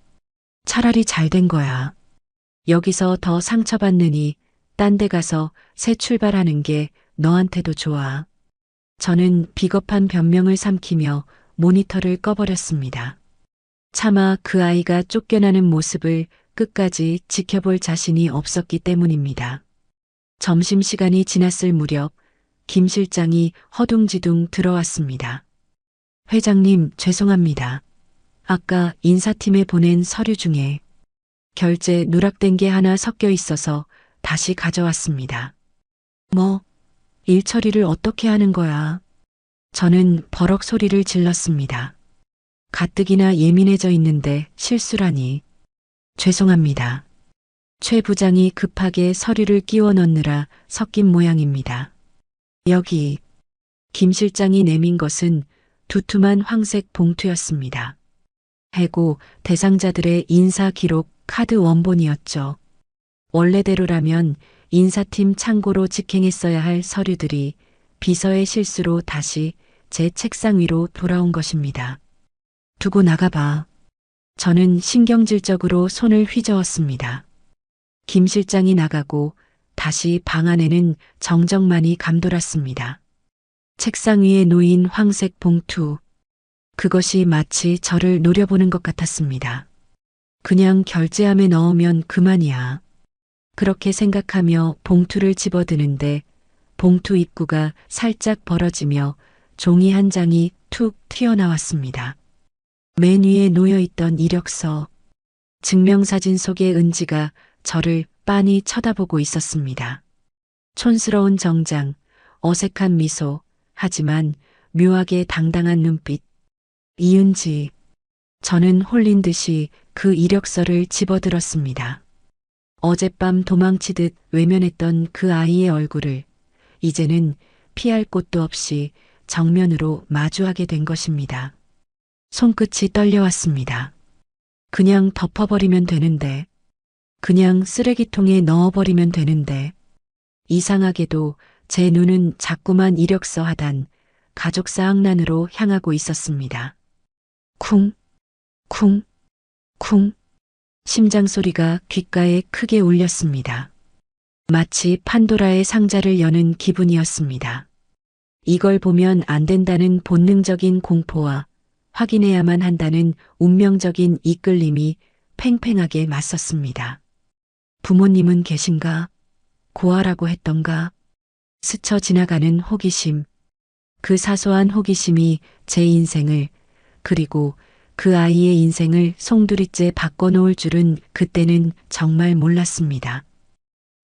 차라리 잘 된 거야. 여기서 더 상처받느니 딴 데 가서 새 출발하는 게 너한테도 좋아. 저는 비겁한 변명을 삼키며 모니터를 꺼버렸습니다. 차마 그 아이가 쫓겨나는 모습을 끝까지 지켜볼 자신이 없었기 때문입니다. 점심시간이 지났을 무렵 김 실장이 허둥지둥 들어왔습니다. 회장님, 죄송합니다. 아까 인사팀에 보낸 서류 중에 결제 누락된 게 하나 섞여 있어서 다시 가져왔습니다. 뭐, 일 처리를 어떻게 하는 거야? 저는 버럭 소리를 질렀습니다. 가뜩이나 예민해져 있는데 실수라니. 죄송합니다. 최 부장이 급하게 서류를 끼워 넣느라 섞인 모양입니다. 여기. 김 실장이 내민 것은 두툼한 황색 봉투였습니다. 해고 대상자들의 인사 기록 카드 원본이었죠. 원래대로라면 인사팀 창고로 직행했어야 할 서류들이 비서의 실수로 다시 제 책상 위로 돌아온 것입니다. 두고 나가봐. 저는 신경질적으로 손을 휘저었습니다. 김 실장이 나가고 다시 방 안에는 정적만이 감돌았습니다. 책상 위에 놓인 황색 봉투. 그것이 마치 저를 노려보는 것 같았습니다. 그냥 결제함에 넣으면 그만이야. 그렇게 생각하며 봉투를 집어드는데 봉투 입구가 살짝 벌어지며 종이 한 장이 툭 튀어나왔습니다. 맨 위에 놓여있던 이력서, 증명사진 속의 은지가 저를 빤히 쳐다보고 있었습니다. 촌스러운 정장, 어색한 미소, 하지만 묘하게 당당한 눈빛. 이은지. 저는 홀린 듯이 그 이력서를 집어들었습니다. 어젯밤 도망치듯 외면했던 그 아이의 얼굴을 이제는 피할 곳도 없이 정면으로 마주하게 된 것입니다. 손끝이 떨려왔습니다. 그냥 덮어버리면 되는데, 그냥 쓰레기통에 넣어버리면 되는데, 이상하게도 제 눈은 자꾸만 이력서 하단, 가족사항란으로 향하고 있었습니다. 쿵, 쿵, 쿵. 심장 소리가 귓가에 크게 울렸습니다. 마치 판도라의 상자를 여는 기분이었습니다. 이걸 보면 안 된다는 본능적인 공포와 확인해야만 한다는 운명적인 이끌림이 팽팽하게 맞섰습니다. 부모님은 계신가? 고아라고 했던가? 스쳐 지나가는 호기심. 그 사소한 호기심이 제 인생을, 그리고 그 아이의 인생을 송두리째 바꿔놓을 줄은 그때는 정말 몰랐습니다.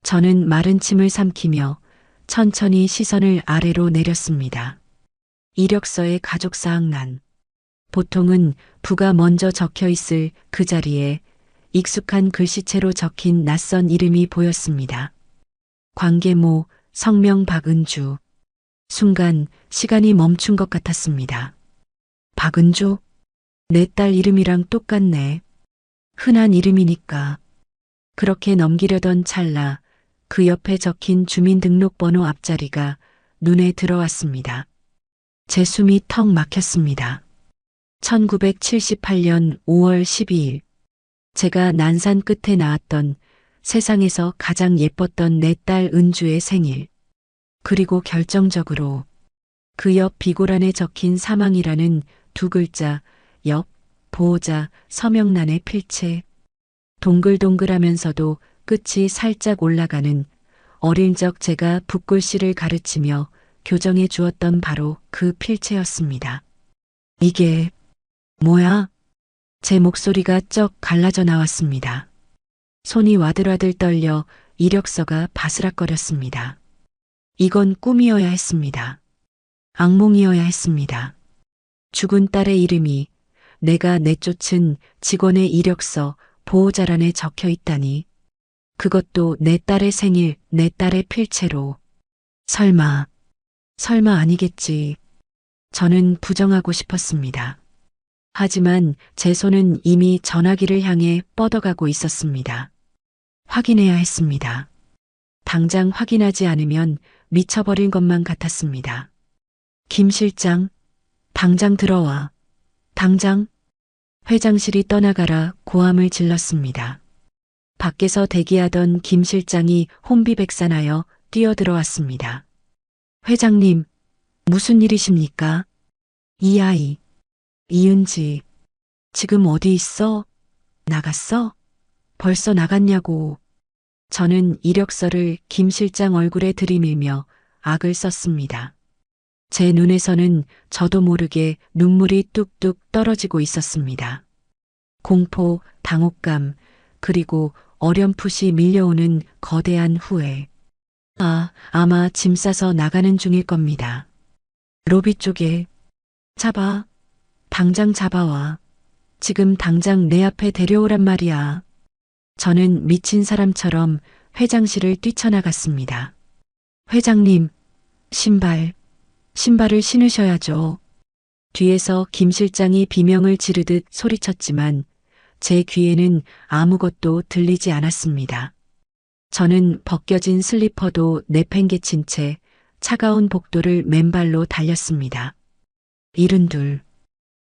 저는 마른 침을 삼키며 천천히 시선을 아래로 내렸습니다. 이력서의 가족사항란. 보통은 부가 먼저 적혀 있을 그 자리에 익숙한 글씨체로 적힌 낯선 이름이 보였습니다. 광계모, 성명 박은주. 순간 시간이 멈춘 것 같았습니다. 박은주? 내 딸 이름이랑 똑같네. 흔한 이름이니까. 그렇게 넘기려던 찰나 그 옆에 적힌 주민등록번호 앞자리가 눈에 들어왔습니다. 제 숨이 턱 막혔습니다. 1978년 5월 12일. 제가 난산 끝에 낳았던 세상에서 가장 예뻤던 내 딸 은주의 생일. 그리고 결정적으로 그 옆 비고란에 적힌 사망이라는 두 글자, 옆, 보호자, 서명란의 필체. 동글동글하면서도 끝이 살짝 올라가는 어릴 적 제가 붓글씨를 가르치며 교정해 주었던 바로 그 필체였습니다. 이게 뭐야? 제 목소리가 쩍 갈라져 나왔습니다. 손이 와들와들 떨려 이력서가 바스락거렸습니다. 이건 꿈이어야 했습니다. 악몽이어야 했습니다. 죽은 딸의 이름이 내가 내쫓은 직원의 이력서 보호자란에 적혀 있다니. 그것도 내 딸의 생일, 내 딸의 필체로. 설마 아니겠지. 저는 부정하고 싶었습니다. 하지만 제 손은 이미 전화기를 향해 뻗어가고 있었습니다. 확인해야 했습니다. 당장 확인하지 않으면 미쳐버린 것만 같았습니다. 김 실장, 당장 들어와. 당장. 회장실이 떠나가라 고함을 질렀습니다. 밖에서 대기하던 김 실장이 혼비백산하여 뛰어들어왔습니다. 회장님, 무슨 일이십니까? 이 아이, 이은지, 지금 어디 있어? 나갔어? 벌써 나갔냐고. 저는 이력서를 김 실장 얼굴에 들이밀며 악을 썼습니다. 제 눈에서는 저도 모르게 눈물이 뚝뚝 떨어지고 있었습니다. 공포, 당혹감, 그리고 어렴풋이 밀려오는 거대한 후회. 아마 짐 싸서 나가는 중일 겁니다. 로비 쪽에. 잡아. 당장 잡아와. 지금 당장 내 앞에 데려오란 말이야. 저는 미친 사람처럼 회장실을 뛰쳐나갔습니다. 회장님, 신발을 신으셔야죠. 뒤에서 김 실장이 비명을 지르듯 소리쳤지만 제 귀에는 아무것도 들리지 않았습니다. 저는 벗겨진 슬리퍼도 내팽개친 채 차가운 복도를 맨발로 달렸습니다. 72.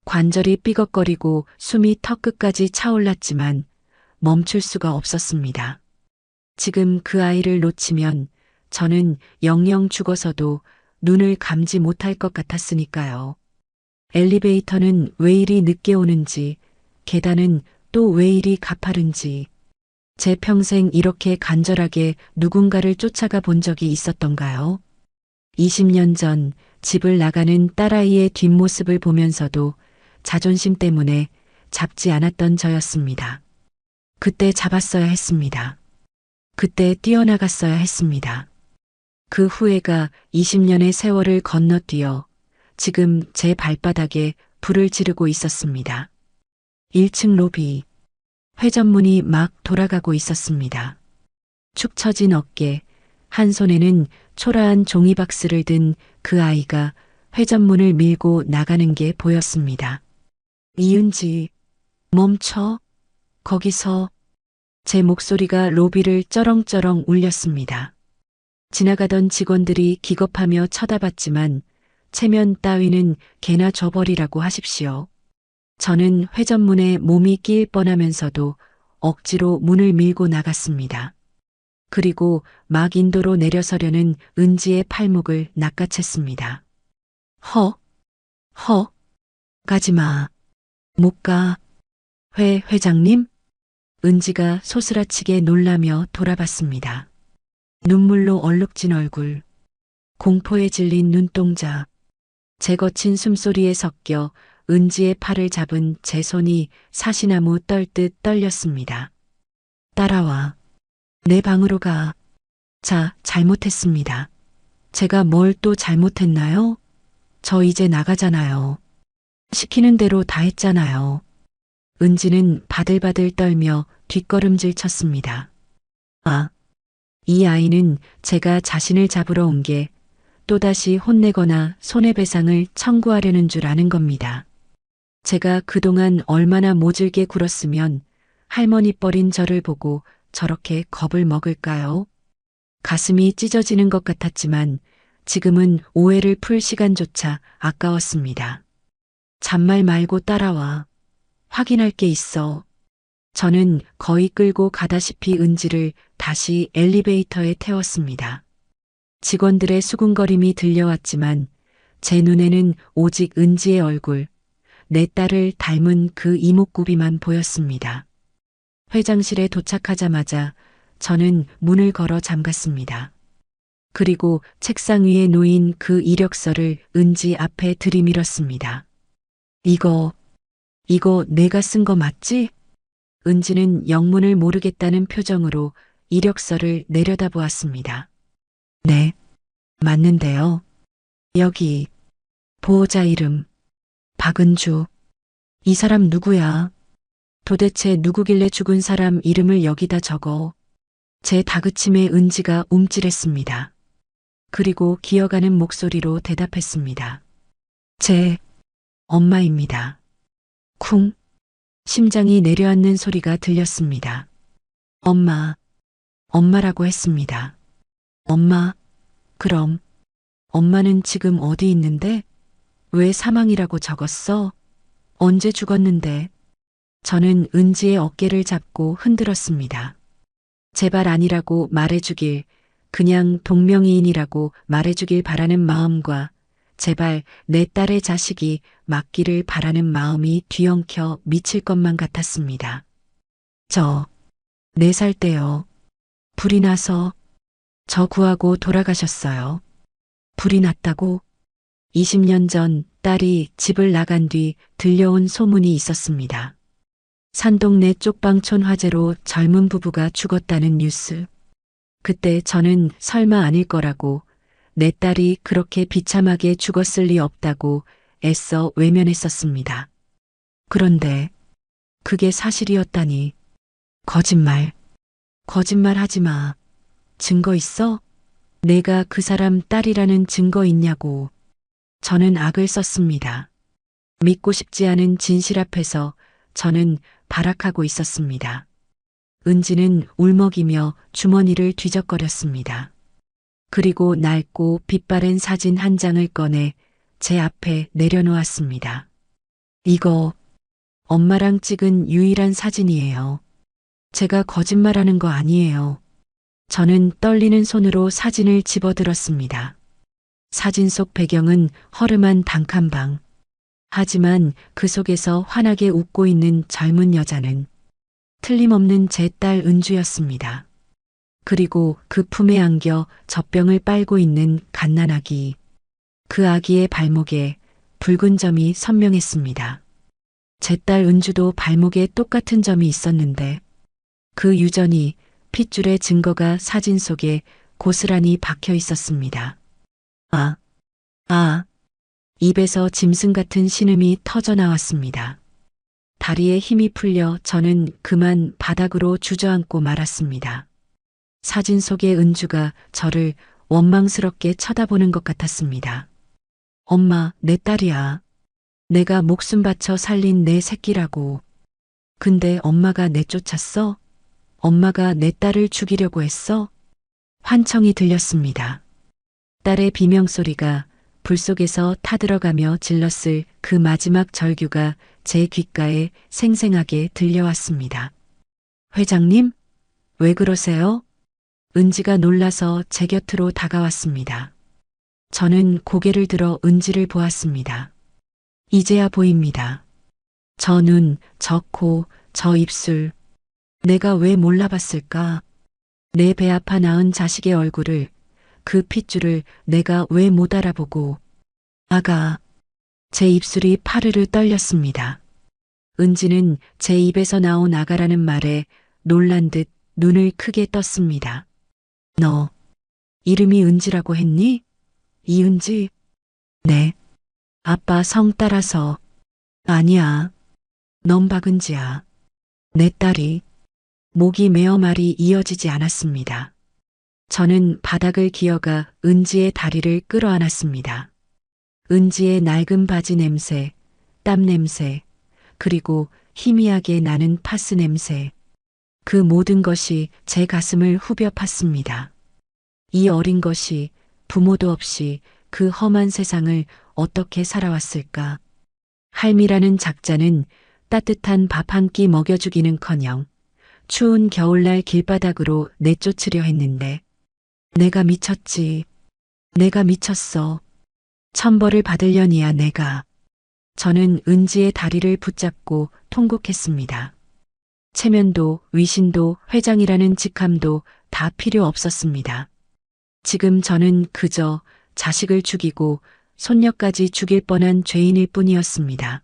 관절이 삐걱거리고 숨이 턱끝까지 차올랐지만 멈출 수가 없었습니다. 지금 그 아이를 놓치면 저는 영영 죽어서도 눈을 감지 못할 것 같았으니까요. 엘리베이터는 왜 이리 늦게 오는지, 계단은 또 왜 이리 가파른지, 제 평생 이렇게 간절하게 누군가를 쫓아가 본 적이 있었던가요? 20년 전 집을 나가는 딸아이의 뒷모습을 보면서도 자존심 때문에 잡지 않았던 저였습니다. 그때 잡았어야 했습니다. 그때 뛰어나갔어야 했습니다. 그 후회가 20년의 세월을 건너뛰어 지금 제 발바닥에 불을 지르고 있었습니다. 1층 로비. 회전문이 막 돌아가고 있었습니다. 축 처진 어깨, 한 손에는 초라한 종이박스를 든 그 아이가 회전문을 밀고 나가는 게 보였습니다. 이은지, 멈춰. 거기서. 제 목소리가 로비를 쩌렁쩌렁 울렸습니다. 지나가던 직원들이 기겁하며 쳐다봤지만 체면 따위는 개나 줘버리라고 하십시오. 저는 회전문에 몸이 끼일 뻔하면서도 억지로 문을 밀고 나갔습니다. 그리고 막 인도로 내려서려는 은지의 팔목을 낚아챘습니다. 가지마. 못 가. 회장님? 은지가 소스라치게 놀라며 돌아봤습니다. 눈물로 얼룩진 얼굴, 공포에 질린 눈동자, 제 거친 숨소리에 섞여 은지의 팔을 잡은 제 손이 사시나무 떨듯 떨렸습니다. 따라와. 내 방으로 가. 잘못했습니다. 제가 뭘 또 잘못했나요? 저 이제 나가잖아요. 시키는 대로 다 했잖아요. 은지는 바들바들 떨며 뒷걸음질 쳤습니다. 이 아이는 제가 자신을 잡으러 온 게 또다시 혼내거나 손해배상을 청구하려는 줄 아는 겁니다. 제가 그동안 얼마나 모질게 굴었으면 할머니 뻘인 저를 보고 저렇게 겁을 먹을까요? 가슴이 찢어지는 것 같았지만 지금은 오해를 풀 시간조차 아까웠습니다. 잔말 말고 따라와. 확인할 게 있어. 저는 거의 끌고 가다시피 은지를 다시 엘리베이터에 태웠습니다. 직원들의 수군거림이 들려왔지만 제 눈에는 오직 은지의 얼굴, 내 딸을 닮은 그 이목구비만 보였습니다. 회장실에 도착하자마자 저는 문을 걸어 잠갔습니다. 그리고 책상 위에 놓인 그 이력서를 은지 앞에 들이밀었습니다. 이거 내가 쓴 거 맞지? 은지는 영문을 모르겠다는 표정으로 이력서를 내려다보았습니다. 네, 맞는데요. 여기, 보호자 이름, 박은주. 이 사람 누구야? 도대체 누구길래 죽은 사람 이름을 여기다 적어? 제 다그침에 은지가 움찔했습니다. 그리고 기어가는 목소리로 대답했습니다. 제 엄마입니다. 쿵. 심장이 내려앉는 소리가 들렸습니다. 엄마라고 했습니다. 엄마, 그럼 엄마는 지금 어디 있는데? 왜 사망이라고 적었어? 언제 죽었는데? 저는 은지의 어깨를 잡고 흔들었습니다. 제발 아니라고 말해주길, 그냥 동명이인이라고 말해주길 바라는 마음과 제발 내 딸의 자식이 맞기를 바라는 마음이 뒤엉켜 미칠 것만 같았습니다. 저 4살 때요. 불이 나서 저 구하고 돌아가셨어요. 불이 났다고? 20년 전 딸이 집을 나간 뒤 들려온 소문이 있었습니다. 산동네 쪽방촌 화재로 젊은 부부가 죽었다는 뉴스. 그때 저는 설마 아닐 거라고, 내 딸이 그렇게 비참하게 죽었을 리 없다고 애써 외면했었습니다. 그런데 그게 사실이었다니. 거짓말하지 마. 증거 있어? 내가 그 사람 딸이라는 증거 있냐고. 저는 악을 썼습니다. 믿고 싶지 않은 진실 앞에서 저는 발악하고 있었습니다. 은지는 울먹이며 주머니를 뒤적거렸습니다. 그리고 낡고 빛바랜 사진 한 장을 꺼내 제 앞에 내려놓았습니다. 이거 엄마랑 찍은 유일한 사진이에요. 제가 거짓말하는 거 아니에요. 저는 떨리는 손으로 사진을 집어들었습니다. 사진 속 배경은 허름한 단칸방. 하지만 그 속에서 환하게 웃고 있는 젊은 여자는 틀림없는 제 딸 은주였습니다. 그리고 그 품에 안겨 젖병을 빨고 있는 갓난아기. 그 아기의 발목에 붉은 점이 선명했습니다. 제 딸 은주도 발목에 똑같은 점이 있었는데 그 유전이 핏줄의 증거가 사진 속에 고스란히 박혀 있었습니다. 아, 아, 입에서 짐승 같은 신음이 터져 나왔습니다. 다리에 힘이 풀려 저는 그만 바닥으로 주저앉고 말았습니다. 사진 속의 은주가 저를 원망스럽게 쳐다보는 것 같았습니다. 엄마, 내 딸이야. 내가 목숨 바쳐 살린 내 새끼라고. 근데 엄마가 내쫓았어? 엄마가 내 딸을 죽이려고 했어? 환청이 들렸습니다. 딸의 비명소리가 불 속에서 타들어가며 질렀을 그 마지막 절규가 제 귓가에 생생하게 들려왔습니다. 회장님? 왜 그러세요? 은지가 놀라서 제 곁으로 다가왔습니다. 저는 고개를 들어 은지를 보았습니다. 이제야 보입니다. 저 눈, 저 코, 저 입술. 내가 왜 몰라봤을까? 내 배 아파 낳은 자식의 얼굴을, 그 핏줄을 내가 왜 못 알아보고. 아가. 제 입술이 파르르 떨렸습니다. 은지는 제 입에서 나온 아가라는 말에 놀란 듯 눈을 크게 떴습니다. 너, 이름이 은지라고 했니? 이은지? 네. 아빠 성 따라서. 아니야. 넌 박은지야. 내 딸이. 목이 메어 말이 이어지지 않았습니다. 저는 바닥을 기어가 은지의 다리를 끌어안았습니다. 은지의 낡은 바지 냄새, 땀 냄새, 그리고 희미하게 나는 파스 냄새. 그 모든 것이 제 가슴을 후벼 팠습니다. 이 어린 것이 부모도 없이 그 험한 세상을 어떻게 살아왔을까? 할미라는 작자는 따뜻한 밥 한 끼 먹여주기는커녕 추운 겨울날 길바닥으로 내쫓으려 했는데 내가 미쳤지. 내가 미쳤어. 천벌을 받으려니야 내가. 저는 은지의 다리를 붙잡고 통곡했습니다. 체면도 위신도 회장이라는 직함도 다 필요 없었습니다. 지금 저는 그저 자식을 죽이고 손녀까지 죽일 뻔한 죄인일 뿐이었습니다.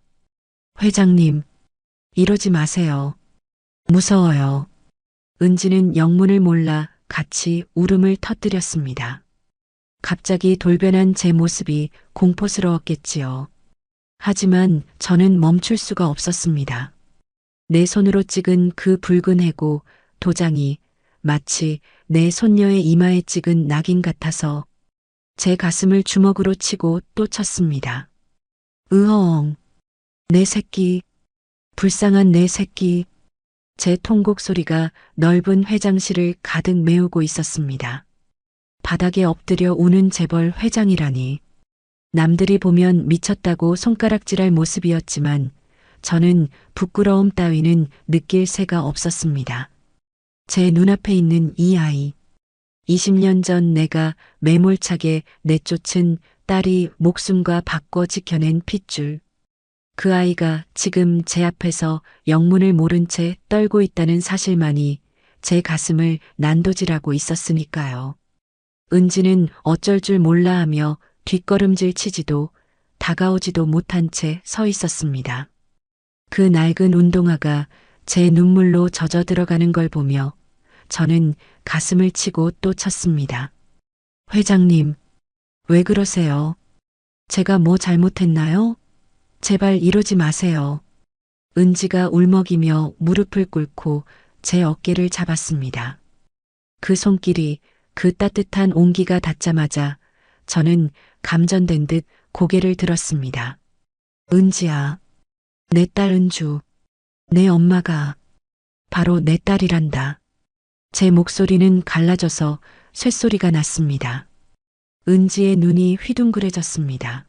회장님, 이러지 마세요. 무서워요. 은지는 영문을 몰라 같이 울음을 터뜨렸습니다. 갑자기 돌변한 제 모습이 공포스러웠겠지요. 하지만 저는 멈출 수가 없었습니다. 내 손으로 찍은 그 붉은 해고 도장이 마치 내 손녀의 이마에 찍은 낙인 같아서 제 가슴을 주먹으로 치고 또 쳤습니다. 으엉. 내 새끼. 불쌍한 내 새끼. 제 통곡 소리가 넓은 회장실을 가득 메우고 있었습니다. 바닥에 엎드려 우는 재벌 회장이라니. 남들이 보면 미쳤다고 손가락질할 모습이었지만 저는 부끄러움 따위는 느낄 새가 없었습니다. 제 눈앞에 있는 이 아이. 20년 전 내가 매몰차게 내쫓은 딸이 목숨과 바꿔 지켜낸 핏줄. 그 아이가 지금 제 앞에서 영문을 모른 채 떨고 있다는 사실만이 제 가슴을 난도질하고 있었으니까요. 은지는 어쩔 줄 몰라 하며 뒷걸음질 치지도 다가오지도 못한 채 서 있었습니다. 그 낡은 운동화가 제 눈물로 젖어 들어가는 걸 보며 저는 가슴을 치고 또 쳤습니다. 회장님, 왜 그러세요? 제가 뭐 잘못했나요? 제발 이러지 마세요. 은지가 울먹이며 무릎을 꿇고 제 어깨를 잡았습니다. 그 손길이 그 따뜻한 온기가 닿자마자 저는 감전된 듯 고개를 들었습니다. 은지야, 내 딸 은주, 내 엄마가 바로 내 딸이란다. 제 목소리는 갈라져서 쇳소리가 났습니다. 은지의 눈이 휘둥그레졌습니다.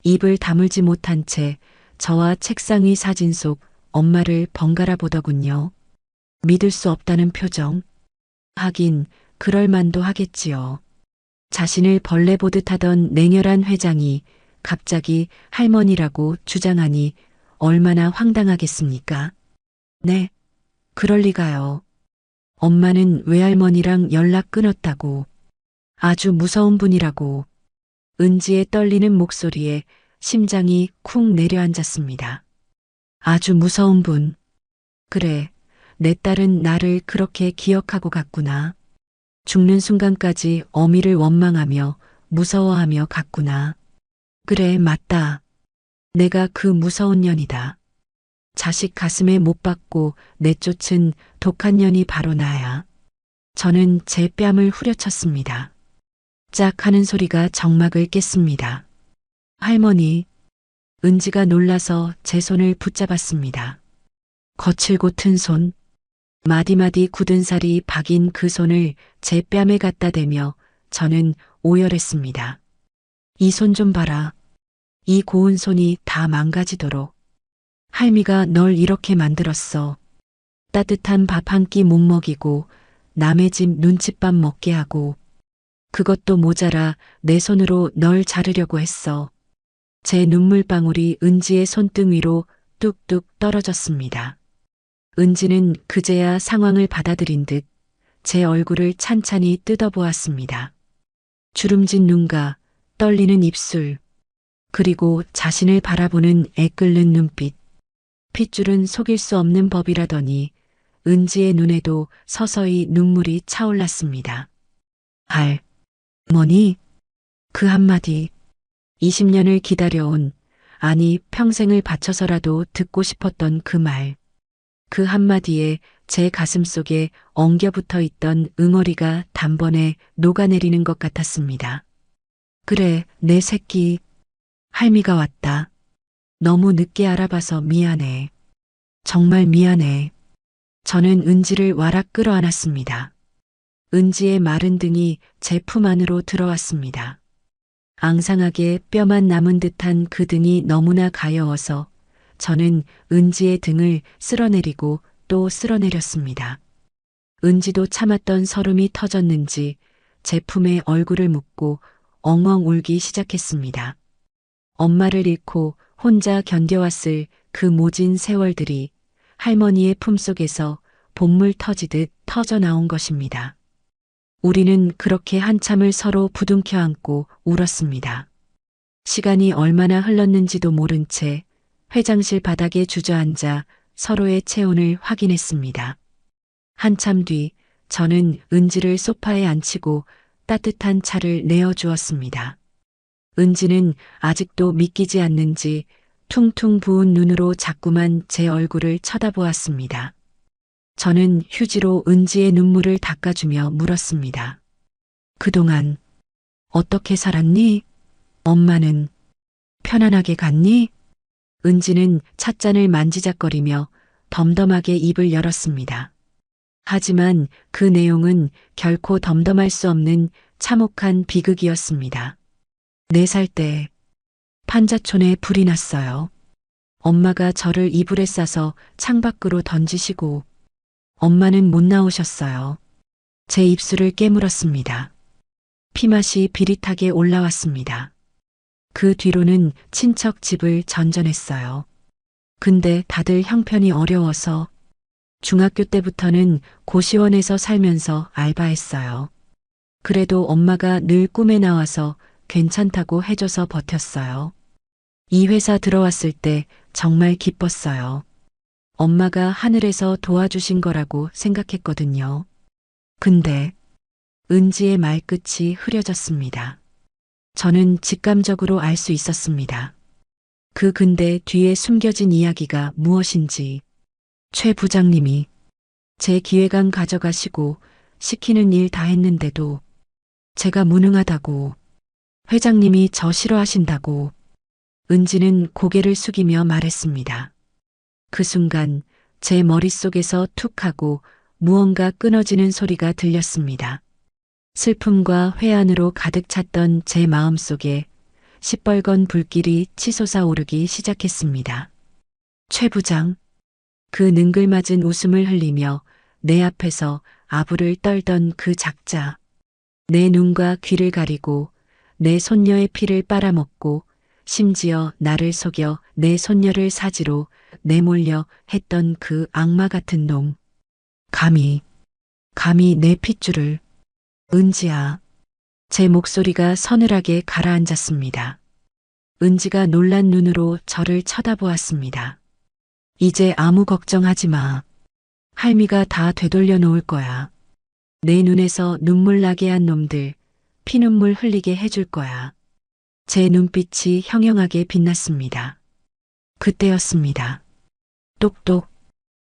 입을 다물지 못한 채 저와 책상 위 사진 속 엄마를 번갈아 보더군요. 믿을 수 없다는 표정. 하긴 그럴 만도 하겠지요. 자신을 벌레 보듯 하던 냉혈한 회장이 갑자기 할머니라고 주장하니 얼마나 황당하겠습니까? 네, 그럴 리가요. 엄마는 외할머니랑 연락 끊었다고. 아주 무서운 분이라고. 은지의 떨리는 목소리에 심장이 쿵 내려앉았습니다. 아주 무서운 분. 그래, 내 딸은 나를 그렇게 기억하고 갔구나. 죽는 순간까지 어미를 원망하며 무서워하며 갔구나. 그래, 맞다. 내가 그 무서운 년이다. 자식 가슴에 못 박고 내쫓은 독한 년이 바로 나야. 저는 제 뺨을 후려쳤습니다. 짝 하는 소리가 정막을 깼습니다. 할머니, 은지가 놀라서 제 손을 붙잡았습니다. 거칠고 튼 손, 마디마디 굳은 살이 박인 그 손을 제 뺨에 갖다 대며 저는 오열했습니다. 이 손 좀 봐라. 이 고운 손이 다 망가지도록. 할미가 널 이렇게 만들었어. 따뜻한 밥 한 끼 못 먹이고 남의 집 눈칫밥 먹게 하고 그것도 모자라 내 손으로 널 자르려고 했어. 제 눈물방울이 은지의 손등 위로 뚝뚝 떨어졌습니다. 은지는 그제야 상황을 받아들인 듯 제 얼굴을 찬찬히 뜯어보았습니다. 주름진 눈과 떨리는 입술, 그리고 자신을 바라보는 애끓는 눈빛. 핏줄은 속일 수 없는 법이라더니 은지의 눈에도 서서히 눈물이 차올랐습니다. 할머니, 그 한마디, 20년을 기다려온, 아니 평생을 바쳐서라도 듣고 싶었던 그 말. 그 한마디에 제 가슴 속에 엉겨붙어 있던 응어리가 단번에 녹아내리는 것 같았습니다. 그래, 내 새끼. 할미가 왔다. 너무 늦게 알아봐서 미안해. 정말 미안해. 저는 은지를 와락 끌어안았습니다. 은지의 마른 등이 제 품 안으로 들어왔습니다. 앙상하게 뼈만 남은 듯한 그 등이 너무나 가여워서 저는 은지의 등을 쓸어내리고 또 쓸어내렸습니다. 은지도 참았던 설움이 터졌는지 제 품에 얼굴을 묻고 엉엉 울기 시작했습니다. 엄마를 잃고 혼자 견뎌왔을 그 모진 세월들이 할머니의 품속에서 본물 터지듯 터져 나온 것입니다. 우리는 그렇게 한참을 서로 부둥켜 안고 울었습니다. 시간이 얼마나 흘렀는지도 모른 채 회장실 바닥에 주저앉아 서로의 체온을 확인했습니다. 한참 뒤 저는 은지를 소파에 앉히고 따뜻한 차를 내어주었습니다. 은지는 아직도 믿기지 않는지 퉁퉁 부은 눈으로 자꾸만 제 얼굴을 쳐다보았습니다. 저는 휴지로 은지의 눈물을 닦아주며 물었습니다. 그동안 어떻게 살았니? 엄마는 편안하게 갔니? 은지는 찻잔을 만지작거리며 덤덤하게 입을 열었습니다. 하지만 그 내용은 결코 덤덤할 수 없는 참혹한 비극이었습니다. 4살 때 판자촌에 불이 났어요. 엄마가 저를 이불에 싸서 창밖으로 던지시고 엄마는 못 나오셨어요. 제 입술을 깨물었습니다. 피맛이 비릿하게 올라왔습니다. 그 뒤로는 친척 집을 전전했어요. 근데 다들 형편이 어려워서 중학교 때부터는 고시원에서 살면서 알바했어요. 그래도 엄마가 늘 꿈에 나와서 괜찮다고 해줘서 버텼어요. 이 회사 들어왔을 때 정말 기뻤어요. 엄마가 하늘에서 도와주신 거라고 생각했거든요. 근데 은지의 말끝이 흐려졌습니다. 저는 직감적으로 알 수 있었습니다. 그 근데 뒤에 숨겨진 이야기가 무엇인지. 최 부장님이 제 기획안 가져가시고 시키는 일 다 했는데도 제가 무능하다고, 회장님이 저 싫어하신다고. 은지는 고개를 숙이며 말했습니다. 그 순간 제 머릿속에서 툭 하고 무언가 끊어지는 소리가 들렸습니다. 슬픔과 회한으로 가득 찼던 제 마음속에 시뻘건 불길이 치솟아 오르기 시작했습니다. 최 부장, 그 능글맞은 웃음을 흘리며 내 앞에서 아부를 떨던 그 작자, 내 눈과 귀를 가리고 내 손녀의 피를 빨아먹고 심지어 나를 속여 내 손녀를 사지로 내몰려 했던 그 악마 같은 놈. 감히 내 핏줄을. 은지야. 제 목소리가 서늘하게 가라앉았습니다. 은지가 놀란 눈으로 저를 쳐다보았습니다. 이제 아무 걱정하지 마. 할미가 다 되돌려 놓을 거야. 내 눈에서 눈물 나게 한 놈들 피눈물 흘리게 해줄 거야. 제 눈빛이 형형하게 빛났습니다. 그때였습니다. 똑똑.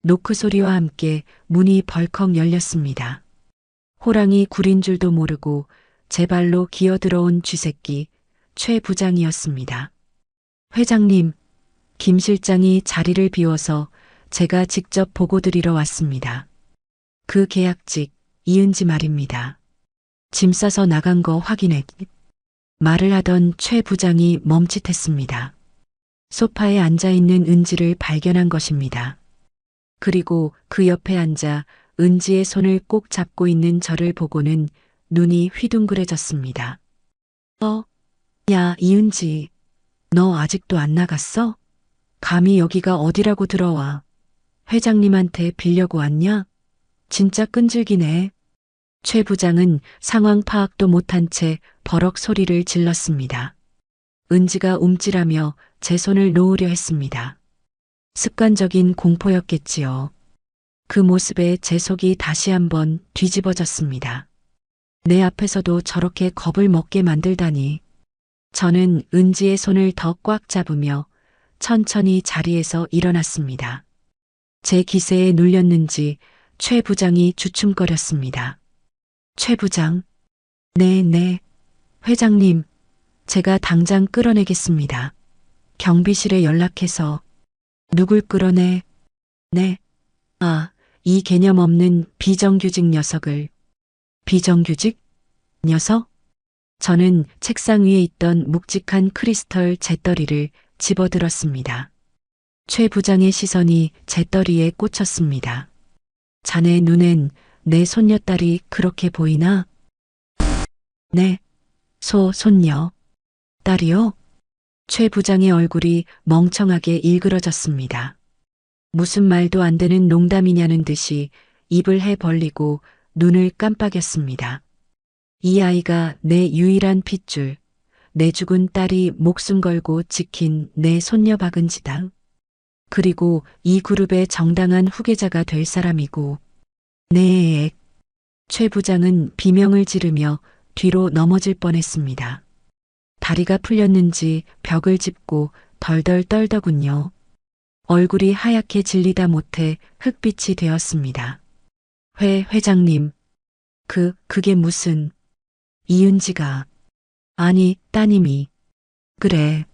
노크 소리와 함께 문이 벌컥 열렸습니다. 호랑이 굴인 줄도 모르고 제 발로 기어들어온 쥐새끼 최 부장이었습니다. 회장님, 김 실장이 자리를 비워서 제가 직접 보고 드리러 왔습니다. 그 계약직 이은지 말입니다. 짐 싸서 나간 거 확인했. 말을 하던 최 부장이 멈칫했습니다. 소파에 앉아있는 은지를 발견한 것입니다. 그리고 그 옆에 앉아 은지의 손을 꼭 잡고 있는 저를 보고는 눈이 휘둥그레졌습니다. 야, 이은지. 너 아직도 안 나갔어? 감히 여기가 어디라고 들어와. 회장님한테 빌려고 왔냐? 진짜 끈질기네. 최 부장은 상황 파악도 못한 채 버럭 소리를 질렀습니다. 은지가 움찔하며 제 손을 놓으려 했습니다. 습관적인 공포였겠지요. 그 모습에 제 속이 다시 한번 뒤집어졌습니다. 내 앞에서도 저렇게 겁을 먹게 만들다니. 저는 은지의 손을 더 꽉 잡으며 천천히 자리에서 일어났습니다. 제 기세에 눌렸는지 최 부장이 주춤거렸습니다. 최 부장. 네. 회장님, 제가 당장 끌어내겠습니다. 경비실에 연락해서. 누굴 끌어내? 네. 이 개념 없는 비정규직 녀석을. 비정규직? 녀석? 저는 책상 위에 있던 묵직한 크리스털 잿더리를 집어들었습니다. 최 부장의 시선이 잿더리에 꽂혔습니다. 자네 눈엔 내 손녀딸이 그렇게 보이나? 네. 손녀. 딸이요? 최 부장의 얼굴이 멍청하게 일그러졌습니다. 무슨 말도 안 되는 농담이냐는 듯이 입을 해 벌리고 눈을 깜빡였습니다. 이 아이가 내 유일한 핏줄, 내 죽은 딸이 목숨 걸고 지킨 내 손녀 박은지다. 그리고 이 그룹의 정당한 후계자가 될 사람이고. 네. 최 부장은 비명을 지르며 뒤로 넘어질 뻔했습니다. 다리가 풀렸는지 벽을 짚고 덜덜 떨더군요. 얼굴이 하얗게 질리다 못해 흑빛이 되었습니다. 회장님. 그게 무슨. 이은지가. 아니, 따님이. 그래.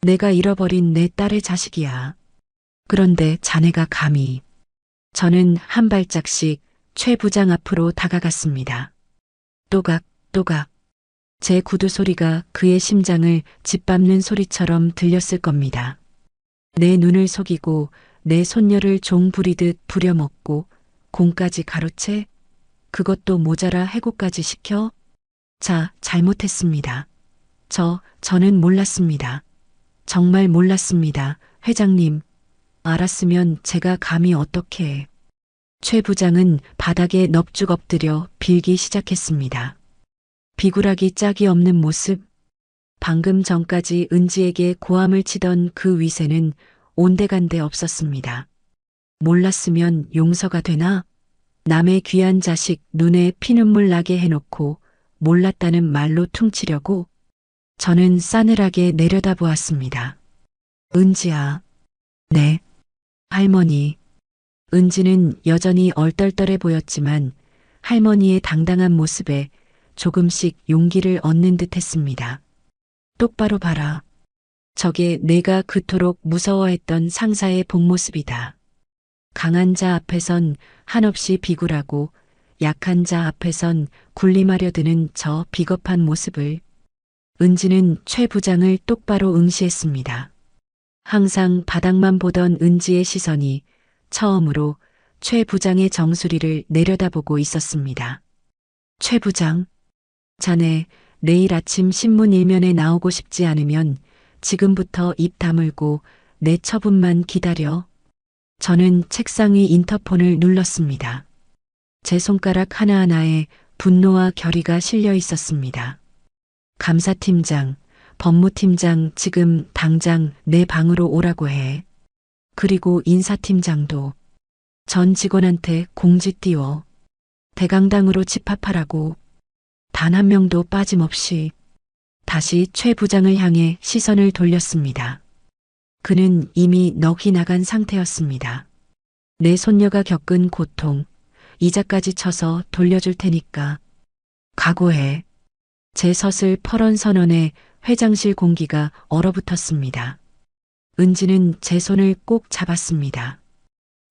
내가 잃어버린 내 딸의 자식이야. 그런데 자네가 감히. 저는 한 발짝씩 최 부장 앞으로 다가갔습니다. 또각. 제 구두 소리가 그의 심장을 짓밟는 소리처럼 들렸을 겁니다. 내 눈을 속이고 내 손녀를 종 부리듯 부려먹고 공까지 가로채? 그것도 모자라 해고까지 시켜? 잘못했습니다. 저는 몰랐습니다. 정말 몰랐습니다. 회장님. 알았으면 제가 감히 어떻게. 최 부장은 바닥에 넙죽 엎드려 빌기 시작했습니다. 비굴하기 짝이 없는 모습. 방금 전까지 은지에게 고함을 치던 그 위세는 온데간데 없었습니다. 몰랐으면 용서가 되나? 남의 귀한 자식 눈에 피눈물 나게 해놓고 몰랐다는 말로 퉁치려고? 저는 싸늘하게 내려다보았습니다. 은지야. 네. 할머니. 은지는 여전히 얼떨떨해 보였지만 할머니의 당당한 모습에 조금씩 용기를 얻는 듯 했습니다. 똑바로 봐라. 저게 내가 그토록 무서워했던 상사의 본 모습이다. 강한 자 앞에선 한없이 비굴하고 약한 자 앞에선 군림하려 드는 저 비겁한 모습을. 은지는 최 부장을 똑바로 응시했습니다. 항상 바닥만 보던 은지의 시선이 처음으로 최 부장의 정수리를 내려다보고 있었습니다. 최 부장. 자네 내일 아침 신문 일면에 나오고 싶지 않으면 지금부터 입 다물고 내 처분만 기다려. 저는 책상 위 인터폰을 눌렀습니다. 제 손가락 하나하나에 분노와 결의가 실려 있었습니다. 감사팀장, 법무팀장 지금 당장 내 방으로 오라고 해. 그리고 인사팀장도 전 직원한테 공지 띄워. 대강당으로 집합하라고. 단 한 명도 빠짐없이. 다시 최 부장을 향해 시선을 돌렸습니다. 그는 이미 넋이 나간 상태였습니다. 내 손녀가 겪은 고통, 이자까지 쳐서 돌려줄 테니까. 각오해. 제 서슬 퍼런 선언에 회장실 공기가 얼어붙었습니다. 은지는 제 손을 꼭 잡았습니다.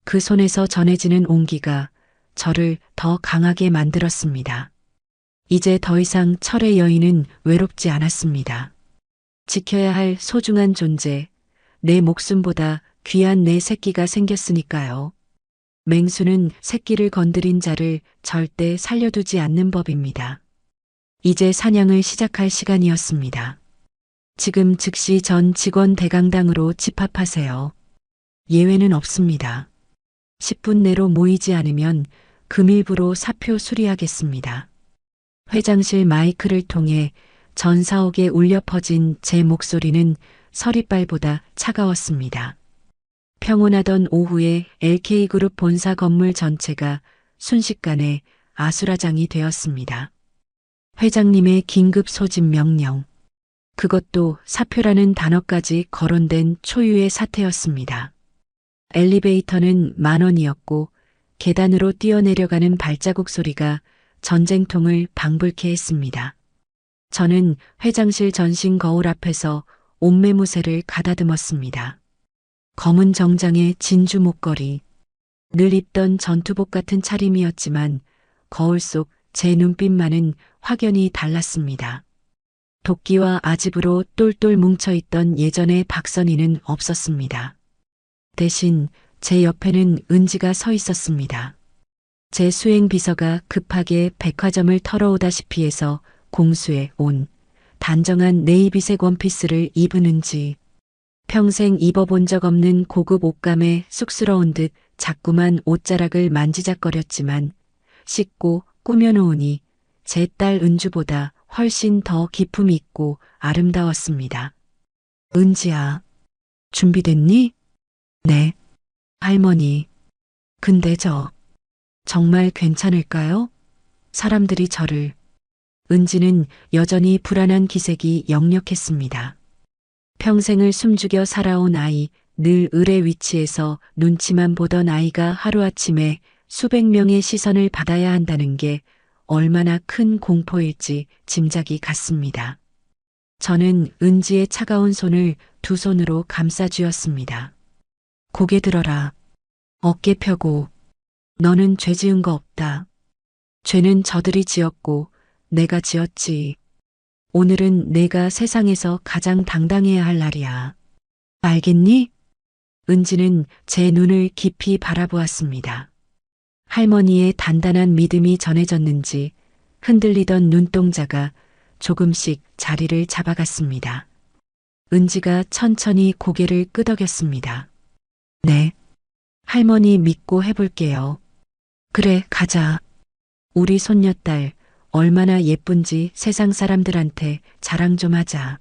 그 손에서 전해지는 온기가 저를 더 강하게 만들었습니다. 이제 더 이상 철의 여인은 외롭지 않았습니다. 지켜야 할 소중한 존재, 내 목숨보다 귀한 내 새끼가 생겼으니까요. 맹수는 새끼를 건드린 자를 절대 살려두지 않는 법입니다. 이제 사냥을 시작할 시간이었습니다. 지금 즉시 전 직원 대강당으로 집합하세요. 예외는 없습니다. 10분 내로 모이지 않으면 금일부로 사표 수리하겠습니다. 회장실 마이크를 통해 전 사옥에 울려 퍼진 제 목소리는 서리빨보다 차가웠습니다. 평온하던 오후에 LK그룹 본사 건물 전체가 순식간에 아수라장이 되었습니다. 회장님의 긴급 소집 명령. 그것도 사표라는 단어까지 거론된 초유의 사태였습니다. 엘리베이터는 10,000원이었고 계단으로 뛰어내려가는 발자국 소리가 전쟁통을 방불케 했습니다. 저는 회장실 전신 거울 앞에서 옷매무새를 가다듬었습니다. 검은 정장에 진주 목걸이, 늘 입던 전투복 같은 차림이었지만 거울 속 제 눈빛만은 확연히 달랐습니다. 도끼와 아집으로 똘똘 뭉쳐있던 예전의 박선희는 없었습니다. 대신 제 옆에는 은지가 서 있었습니다. 제 수행 비서가 급하게 백화점을 털어오다시피 해서 공수해 온 단정한 네이비색 원피스를 입은 은지. 평생 입어본 적 없는 고급 옷감에 쑥스러운 듯 자꾸만 옷자락을 만지작거렸지만 씻고 꾸며놓으니 제 딸 은주보다 훨씬 더 기품이 있고 아름다웠습니다. 은지야, 준비됐니? 네, 할머니. 근데 정말 괜찮을까요? 사람들이 저를. 은지는 여전히 불안한 기색이 역력했습니다. 평생을 숨죽여 살아온 아이, 늘 을의 위치에서 눈치만 보던 아이가 하루아침에 수백 명의 시선을 받아야 한다는 게 얼마나 큰 공포일지 짐작이 갔습니다. 저는 은지의 차가운 손을 두 손으로 감싸 쥐었습니다. 고개 들어라. 어깨 펴고. 너는 죄 지은 거 없다. 죄는 저들이 지었고 내가 지었지. 오늘은 내가 세상에서 가장 당당해야 할 날이야. 알겠니? 은지는 제 눈을 깊이 바라보았습니다. 할머니의 단단한 믿음이 전해졌는지 흔들리던 눈동자가 조금씩 자리를 잡아갔습니다. 은지가 천천히 고개를 끄덕였습니다. 네. 할머니 믿고 해볼게요. 그래, 가자. 우리 손녀딸 얼마나 예쁜지 세상 사람들한테 자랑 좀 하자.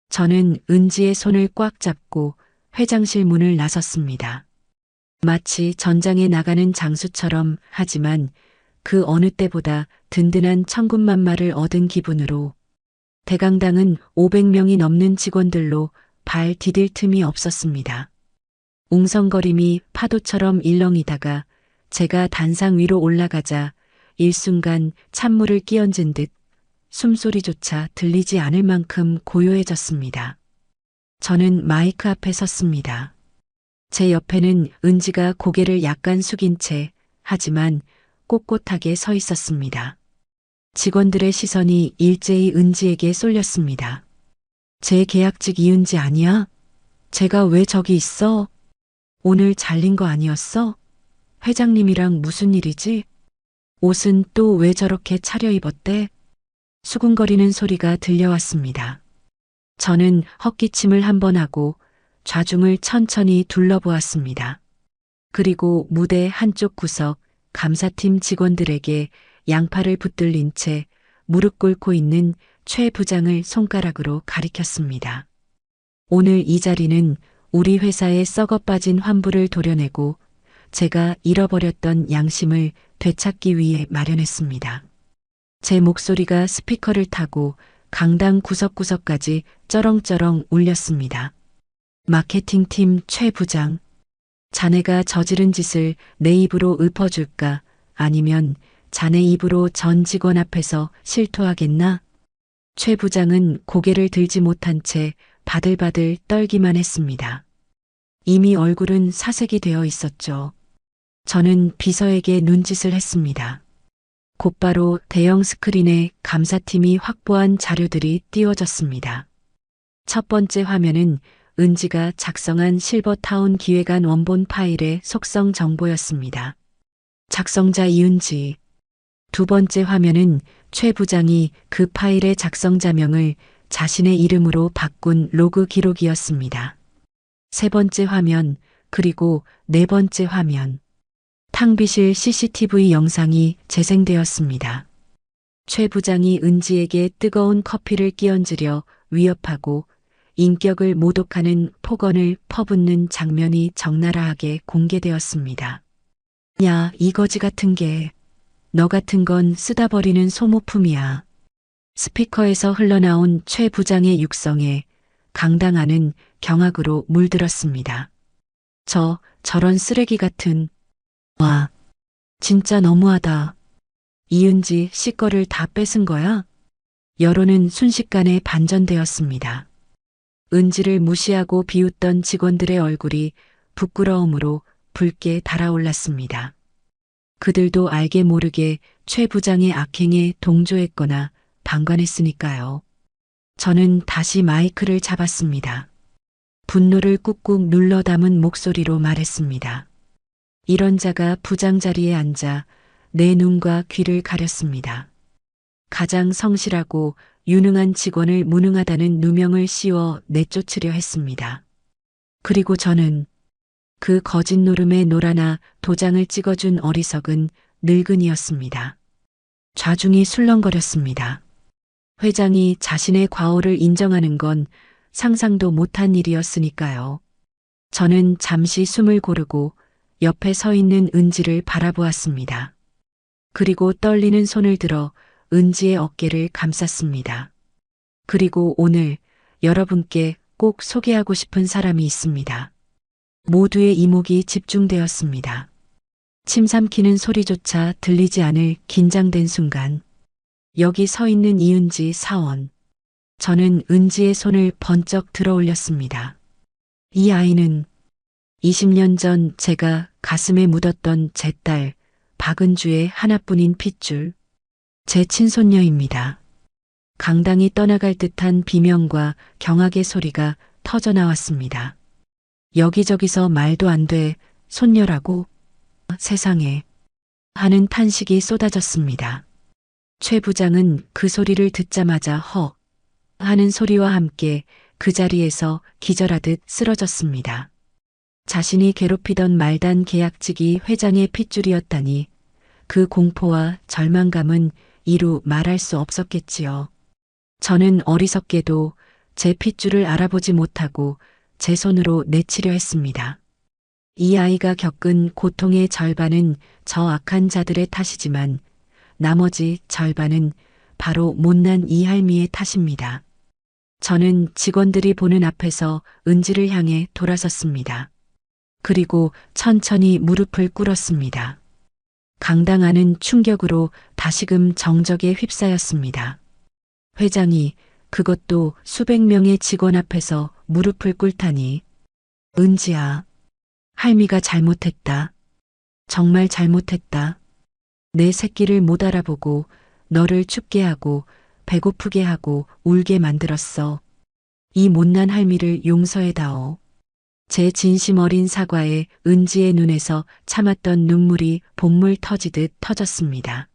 저는 은지의 손을 꽉 잡고 회장실 문을 나섰습니다. 마치 전장에 나가는 장수처럼, 하지만 그 어느 때보다 든든한 천군만마를 얻은 기분으로. 대강당은 500명이 넘는 직원들로 발 디딜 틈이 없었습니다. 웅성거림이 파도처럼 일렁이다가 제가 단상 위로 올라가자 일순간 찬물을 끼얹은 듯 숨소리조차 들리지 않을 만큼 고요해졌습니다. 저는 마이크 앞에 섰습니다. 제 옆에는 은지가 고개를 약간 숙인 채 하지만 꼿꼿하게 서 있었습니다. 직원들의 시선이 일제히 은지에게 쏠렸습니다. 제 계약직 이은지 아니야? 제가 왜 저기 있어? 오늘 잘린 거 아니었어? 회장님이랑 무슨 일이지? 옷은 또 왜 저렇게 차려입었대? 수군거리는 소리가 들려왔습니다. 저는 헛기침을 한 번 하고 좌중을 천천히 둘러보았습니다. 그리고 무대 한쪽 구석 감사팀 직원들에게 양팔을 붙들린 채 무릎 꿇고 있는 최 부장을 손가락으로 가리켰습니다. 오늘 이 자리는 우리 회사의 썩어 빠진 환부를 도려내고 제가 잃어버렸던 양심을 되찾기 위해 마련했습니다. 제 목소리가 스피커를 타고 강당 구석구석까지 쩌렁쩌렁 울렸습니다. 마케팅팀 최 부장, 자네가 저지른 짓을 내 입으로 읊어줄까? 아니면 자네 입으로 전 직원 앞에서 실토하겠나? 최 부장은 고개를 들지 못한 채 바들바들 떨기만 했습니다. 이미 얼굴은 사색이 되어 있었죠. 저는 비서에게 눈짓을 했습니다. 곧바로 대형 스크린에 감사팀이 확보한 자료들이 띄워졌습니다. 첫 번째 화면은 은지가 작성한 실버타운 기획안 원본 파일의 속성 정보였습니다. 작성자 이은지. 두 번째 화면은 최 부장이 그 파일의 작성자명을 자신의 이름으로 바꾼 로그 기록이었습니다. 세 번째 화면, 그리고 네 번째 화면. 탕비실 CCTV 영상이 재생되었습니다. 최 부장이 은지에게 뜨거운 커피를 끼얹으려 위협하고 인격을 모독하는 폭언을 퍼붓는 장면이 적나라하게 공개되었습니다. 야, 이 거지 같은 게. 너 같은 건 쓰다 버리는 소모품이야. 스피커에서 흘러나온 최 부장의 육성에 강당 안은 경악으로 물들었습니다. 저런 쓰레기 같은. 와, 진짜 너무하다. 이은지 씨 거를 다 뺏은 거야? 여론은 순식간에 반전되었습니다. 은지를 무시하고 비웃던 직원들의 얼굴이 부끄러움으로 붉게 달아올랐습니다. 그들도 알게 모르게 최 부장의 악행에 동조했거나 방관했으니까요. 저는 다시 마이크를 잡았습니다. 분노를 꾹꾹 눌러 담은 목소리로 말했습니다. 이런 자가 부장 자리에 앉아 내 눈과 귀를 가렸습니다. 가장 성실하고 유능한 직원을 무능하다는 누명을 씌워 내쫓으려 했습니다. 그리고 저는 그 거짓 노름에 놀아나 도장을 찍어준 어리석은 늙은이였습니다. 좌중이 술렁거렸습니다. 회장이 자신의 과오를 인정하는 건 상상도 못한 일이었으니까요. 저는 잠시 숨을 고르고 옆에 서 있는 은지를 바라보았습니다. 그리고 떨리는 손을 들어 은지의 어깨를 감쌌습니다. 그리고 오늘 여러분께 꼭 소개하고 싶은 사람이 있습니다. 모두의 이목이 집중되었습니다. 침 삼키는 소리조차 들리지 않을 긴장된 순간, 여기 서 있는 이은지 사원. 저는 은지의 손을 번쩍 들어 올렸습니다. 이 아이는 20년 전 제가 가슴에 묻었던 제 딸 박은주의 하나뿐인 핏줄, 제 친손녀입니다. 강당이 떠나갈 듯한 비명과 경악의 소리가 터져 나왔습니다. 여기저기서 말도 안 돼, 손녀라고? 세상에. 하는 탄식이 쏟아졌습니다. 최 부장은 그 소리를 듣자마자 헉 하는 소리와 함께 그 자리에서 기절하듯 쓰러졌습니다. 자신이 괴롭히던 말단 계약직이 회장의 핏줄이었다니 그 공포와 절망감은 이루 말할 수 없었겠지요. 저는 어리석게도 제 핏줄을 알아보지 못하고 제 손으로 내치려 했습니다. 이 아이가 겪은 고통의 절반은 저 악한 자들의 탓이지만 나머지 절반은 바로 못난 이 할미의 탓입니다. 저는 직원들이 보는 앞에서 은지를 향해 돌아섰습니다. 그리고 천천히 무릎을 꿇었습니다. 강당 안은 충격으로 다시금 정적에 휩싸였습니다. 회장이 그것도 수백 명의 직원 앞에서 무릎을 꿇다니. 은지야, 할미가 잘못했다. 정말 잘못했다. 내 새끼를 못 알아보고 너를 춥게 하고 배고프게 하고 울게 만들었어. 이 못난 할미를 용서해다오. 제 진심 어린 사과에 은지의 눈에서 참았던 눈물이 본물 터지듯 터졌습니다.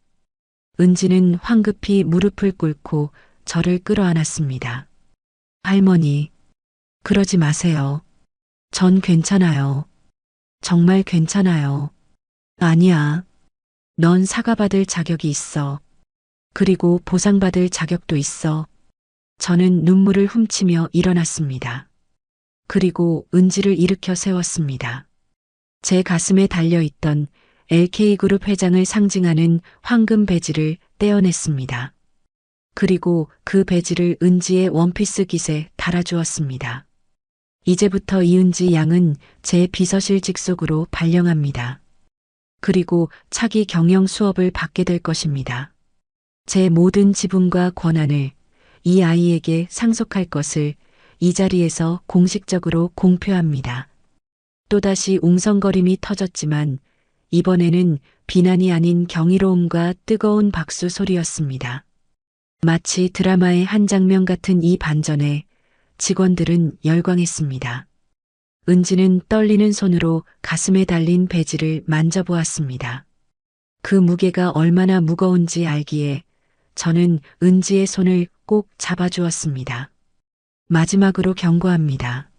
은지는 황급히 무릎을 꿇고 저를 끌어안았습니다. 할머니, 그러지 마세요. 전 괜찮아요. 정말 괜찮아요. 아니야. 넌 사과받을 자격이 있어. 그리고 보상받을 자격도 있어. 저는 눈물을 훔치며 일어났습니다. 그리고 은지를 일으켜 세웠습니다. 제 가슴에 달려있던 LK그룹 회장을 상징하는 황금 배지를 떼어냈습니다. 그리고 그 배지를 은지의 원피스 깃에 달아주었습니다. 이제부터 이은지 양은 제 비서실 직속으로 발령합니다. 그리고 차기 경영 수업을 받게 될 것입니다. 제 모든 지분과 권한을 이 아이에게 상속할 것을 이 자리에서 공식적으로 공표합니다. 또다시 웅성거림이 터졌지만 이번에는 비난이 아닌 경이로움과 뜨거운 박수 소리였습니다. 마치 드라마의 한 장면 같은 이 반전에 직원들은 열광했습니다. 은지는 떨리는 손으로 가슴에 달린 배지를 만져보았습니다. 그 무게가 얼마나 무거운지 알기에 저는 은지의 손을 꼭 잡아주었습니다. 마지막으로 경고합니다.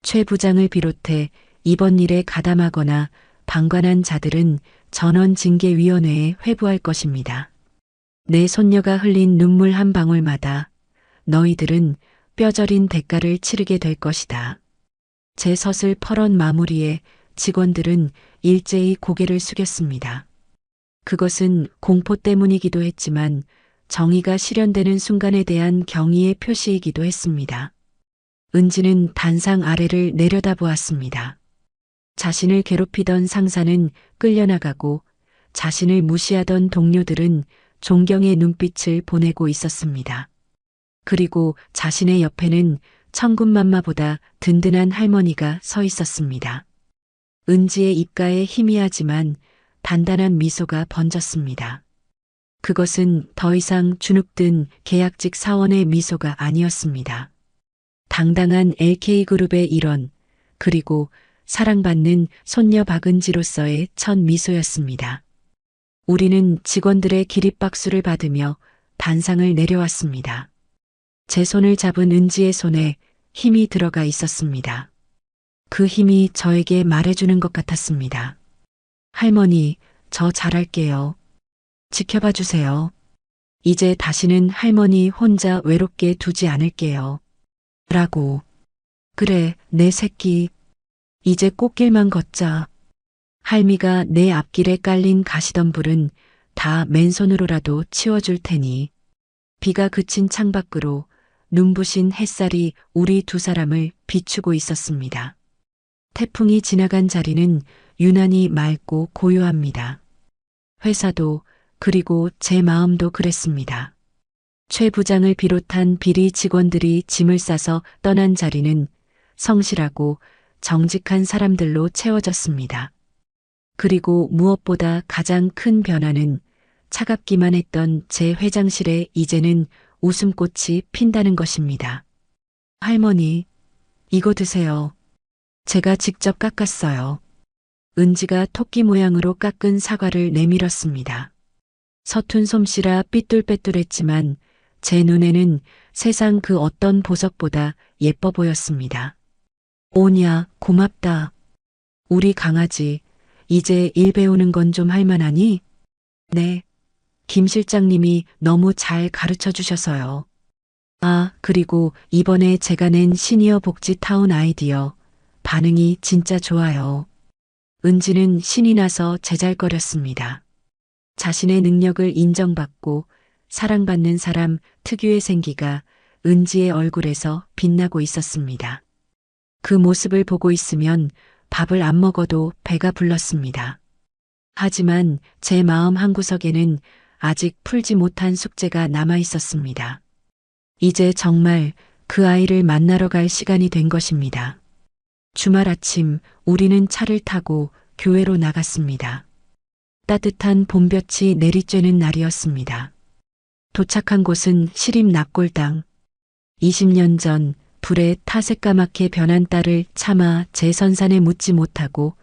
최 부장을 비롯해 이번 일에 가담하거나 방관한 자들은 전원 징계위원회에 회부할 것입니다. 내 손녀가 흘린 눈물 한 방울마다 너희들은 뼈저린 대가를 치르게 될 것이다. 제 서슬 퍼런 마무리에 직원들은 일제히 고개를 숙였습니다. 그것은 공포 때문이기도 했지만 정의가 실현되는 순간에 대한 경의의 표시이기도 했습니다. 은지는 단상 아래를 내려다보았습니다. 자신을 괴롭히던 상사는 끌려나가고 자신을 무시하던 동료들은 존경의 눈빛을 보내고 있었습니다. 그리고 자신의 옆에는 천군만마보다 든든한 할머니가 서 있었습니다. 은지의 입가에 희미하지만 단단한 미소가 번졌습니다. 그것은 더 이상 주눅든 계약직 사원의 미소가 아니었습니다. 당당한 LK그룹의 일원, 그리고 사랑받는 손녀 박은지로서의 첫 미소였습니다. 우리는 직원들의 기립박수를 받으며 단상을 내려왔습니다. 제 손을 잡은 은지의 손에 힘이 들어가 있었습니다. 그 힘이 저에게 말해주는 것 같았습니다. 할머니, 저 잘할게요. 지켜봐 주세요. 이제 다시는 할머니 혼자 외롭게 두지 않을게요. 라고. 그래, 내 새끼. 이제 꽃길만 걷자. 할미가 내 앞길에 깔린 가시덤불은 다 맨손으로라도 치워줄 테니. 비가 그친 창밖으로 눈부신 햇살이 우리 두 사람을 비추고 있었습니다. 태풍이 지나간 자리는 유난히 맑고 고요합니다. 회사도 그리고 제 마음도 그랬습니다. 최 부장을 비롯한 비리 직원들이 짐을 싸서 떠난 자리는 성실하고 정직한 사람들로 채워졌습니다. 그리고 무엇보다 가장 큰 변화는 차갑기만 했던 제 회장실에 이제는 웃음꽃이 핀다는 것입니다. 할머니, 이거 드세요. 제가 직접 깎았어요. 은지가 토끼 모양으로 깎은 사과를 내밀었습니다. 서툰 솜씨라 삐뚤빼뚤했지만 제 눈에는 세상 그 어떤 보석보다 예뻐 보였습니다. 오냐, 고맙다. 우리 강아지, 이제 일 배우는 건 좀 할만하니? 네. 김 실장님이 너무 잘 가르쳐 주셔서요. 아, 그리고 이번에 제가 낸 시니어 복지 타운 아이디어. 반응이 진짜 좋아요. 은지는 신이 나서 제잘거렸습니다. 자신의 능력을 인정받고 사랑받는 사람 특유의 생기가 은지의 얼굴에서 빛나고 있었습니다. 그 모습을 보고 있으면 밥을 안 먹어도 배가 불렀습니다. 하지만 제 마음 한구석에는 아직 풀지 못한 숙제가 남아 있었습니다. 이제 정말 그 아이를 만나러 갈 시간이 된 것입니다. 주말 아침 우리는 차를 타고 교회로 나갔습니다. 따뜻한 봄볕이 내리쬐는 날이었습니다. 도착한 곳은 시립 납골당. 20년 전 불에 타새까맣게 변한 딸을 차마 제 선산에 묻지 못하고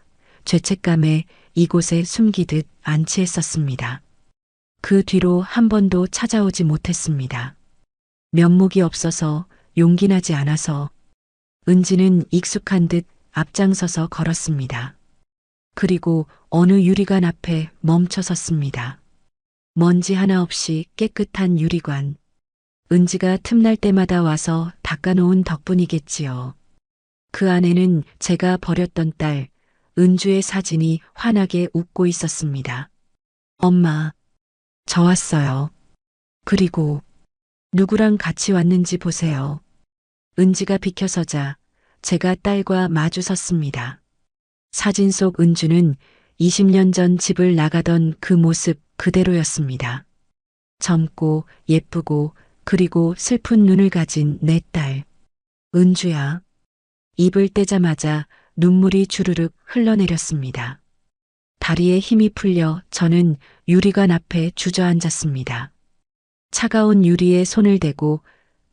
죄책감에 이곳에 숨기듯 안치했었습니다. 그 뒤로 한 번도 찾아오지 못했습니다. 면목이 없어서 용기 나지 않아서. 은지는 익숙한 듯 앞장서서 걸었습니다. 그리고 어느 유리관 앞에 멈춰 섰습니다. 먼지 하나 없이 깨끗한 유리관. 은지가 틈날 때마다 와서 닦아놓은 덕분이겠지요. 그 안에는 제가 버렸던 딸, 은주의 사진이 환하게 웃고 있었습니다. 엄마, 저 왔어요. 그리고 누구랑 같이 왔는지 보세요. 은지가 비켜서자 제가 딸과 마주 섰습니다. 사진 속 은주는 20년 전 집을 나가던 그 모습 그대로였습니다. 젊고 예쁘고 그리고 슬픈 눈을 가진 내 딸. 은주야. 입을 떼자마자 눈물이 주르륵 흘러내렸습니다. 다리에 힘이 풀려 저는 유리관 앞에 주저앉았습니다. 차가운 유리에 손을 대고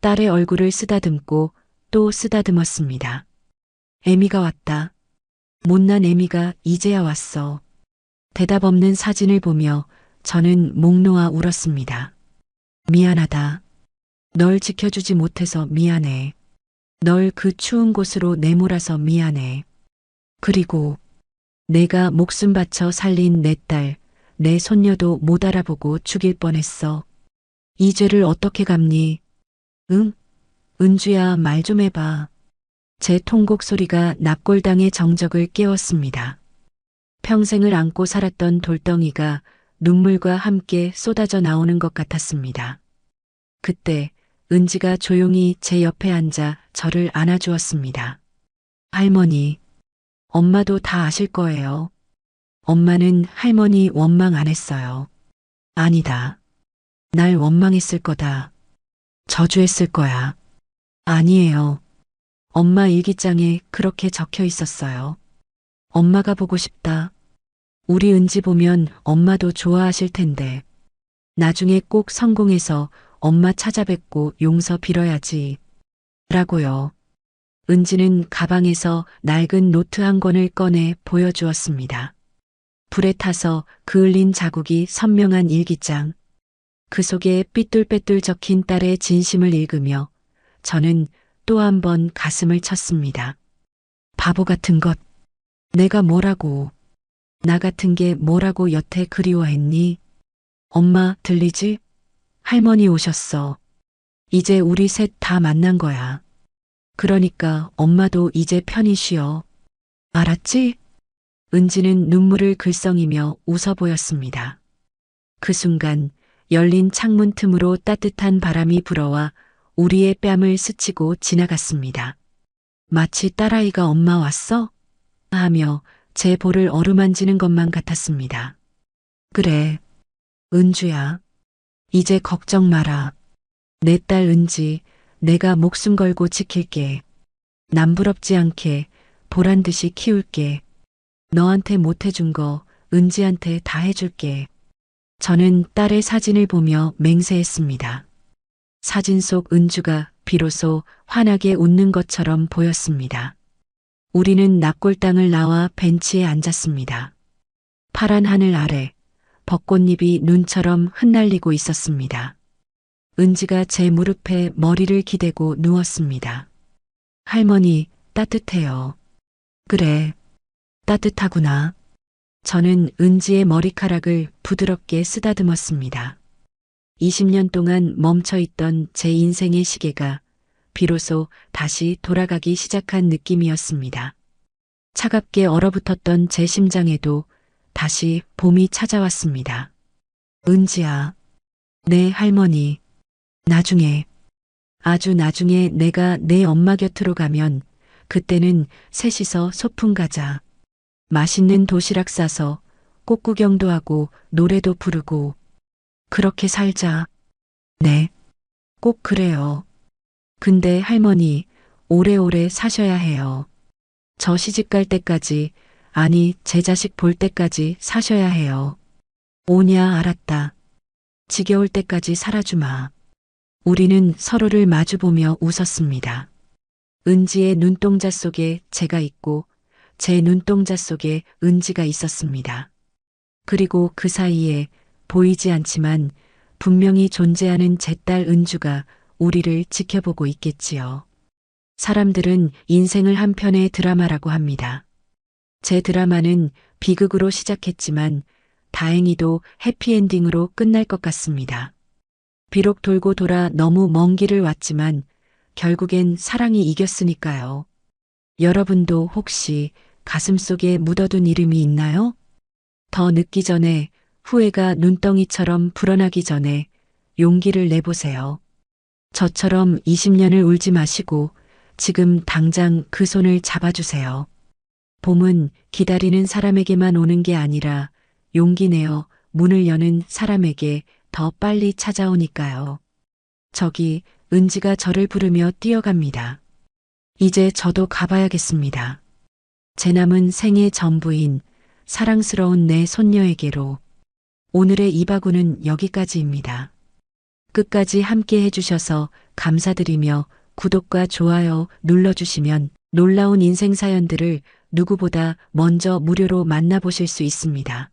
딸의 얼굴을 쓰다듬고 또 쓰다듬었습니다. 애미가 왔다. 못난 애미가 이제야 왔어. 대답 없는 사진을 보며 저는 목 놓아 울었습니다. 미안하다. 널 지켜주지 못해서 미안해. 널 그 추운 곳으로 내몰아서 미안해. 그리고 내가 목숨 바쳐 살린 내 딸, 내 손녀도 못 알아보고 죽일 뻔했어. 이 죄를 어떻게 갚니? 응? 은주야, 말 좀 해봐. 제 통곡 소리가 납골당의 정적을 깨웠습니다. 평생을 안고 살았던 돌덩이가 눈물과 함께 쏟아져 나오는 것 같았습니다. 그때 은지가 조용히 제 옆에 앉아 저를 안아주었습니다. 할머니, 엄마도 다 아실 거예요. 엄마는 할머니 원망 안 했어요. 아니다. 날 원망했을 거다. 저주했을 거야. 아니에요. 엄마 일기장에 그렇게 적혀 있었어요. 엄마가 보고 싶다. 우리 은지 보면 엄마도 좋아하실 텐데. 나중에 꼭 성공해서 엄마 찾아뵙고 용서 빌어야지. 라고요. 은지는 가방에서 낡은 노트 한 권을 꺼내 보여주었습니다. 불에 타서 그을린 자국이 선명한 일기장. 그 속에 삐뚤빼뚤 적힌 딸의 진심을 읽으며 저는 또 한 번 가슴을 쳤습니다. 바보 같은 것. 내가 뭐라고. 나 같은 게 뭐라고 여태 그리워했니? 엄마 들리지? 할머니 오셨어. 이제 우리 셋 다 만난 거야. 그러니까 엄마도 이제 편히 쉬어. 알았지? 은지는 눈물을 글썽이며 웃어 보였습니다. 그 순간 열린 창문 틈으로 따뜻한 바람이 불어와 우리의 뺨을 스치고 지나갔습니다. 마치 딸아이가 엄마 왔어? 하며 제 볼을 어루만지는 것만 같았습니다. 그래, 은주야. 이제 걱정 마라. 내 딸 은지, 내가 목숨 걸고 지킬게. 남부럽지 않게 보란 듯이 키울게. 너한테 못 해준 거 은지한테 다 해줄게. 저는 딸의 사진을 보며 맹세했습니다. 사진 속 은주가 비로소 환하게 웃는 것처럼 보였습니다. 우리는 납골당을 나와 벤치에 앉았습니다. 파란 하늘 아래 벚꽃잎이 눈처럼 흩날리고 있었습니다. 은지가 제 무릎에 머리를 기대고 누웠습니다. 할머니, 따뜻해요. 그래, 따뜻하구나. 저는 은지의 머리카락을 부드럽게 쓰다듬었습니다. 20년 동안 멈춰있던 제 인생의 시계가 비로소 다시 돌아가기 시작한 느낌이었습니다. 차갑게 얼어붙었던 제 심장에도 다시 봄이 찾아왔습니다. 은지야, 내 할머니, 나중에, 아주 나중에 내가 내 엄마 곁으로 가면 그때는 셋이서 소풍 가자. 맛있는 도시락 싸서 꽃 구경도 하고 노래도 부르고 그렇게 살자. 네, 꼭 그래요. 근데 할머니, 오래오래 사셔야 해요. 저 시집 갈 때까지, 아니, 제 자식 볼 때까지 사셔야 해요. 오냐, 알았다. 지겨울 때까지 살아주마. 우리는 서로를 마주보며 웃었습니다. 은지의 눈동자 속에 제가 있고 제 눈동자 속에 은지가 있었습니다. 그리고 그 사이에 보이지 않지만 분명히 존재하는 제 딸 은주가 우리를 지켜보고 있겠지요. 사람들은 인생을 한 편의 드라마라고 합니다. 제 드라마는 비극으로 시작했지만 다행히도 해피엔딩으로 끝날 것 같습니다. 비록 돌고 돌아 너무 먼 길을 왔지만 결국엔 사랑이 이겼으니까요. 여러분도 혹시 가슴속에 묻어둔 이름이 있나요? 더 늦기 전에, 후회가 눈덩이처럼 불어나기 전에 용기를 내보세요. 저처럼 20년을 울지 마시고 지금 당장 그 손을 잡아주세요. 봄은 기다리는 사람에게만 오는 게 아니라 용기 내어 문을 여는 사람에게 더 빨리 찾아오니까요. 저기 은지가 저를 부르며 뛰어갑니다. 이제 저도 가봐야겠습니다. 제 남은 생의 전부인 사랑스러운 내 손녀에게로. 오늘의 이바구는 여기까지입니다. 끝까지 함께 해주셔서 감사드리며 구독과 좋아요 눌러주시면 놀라운 인생 사연들을 누구보다 먼저 무료로 만나보실 수 있습니다.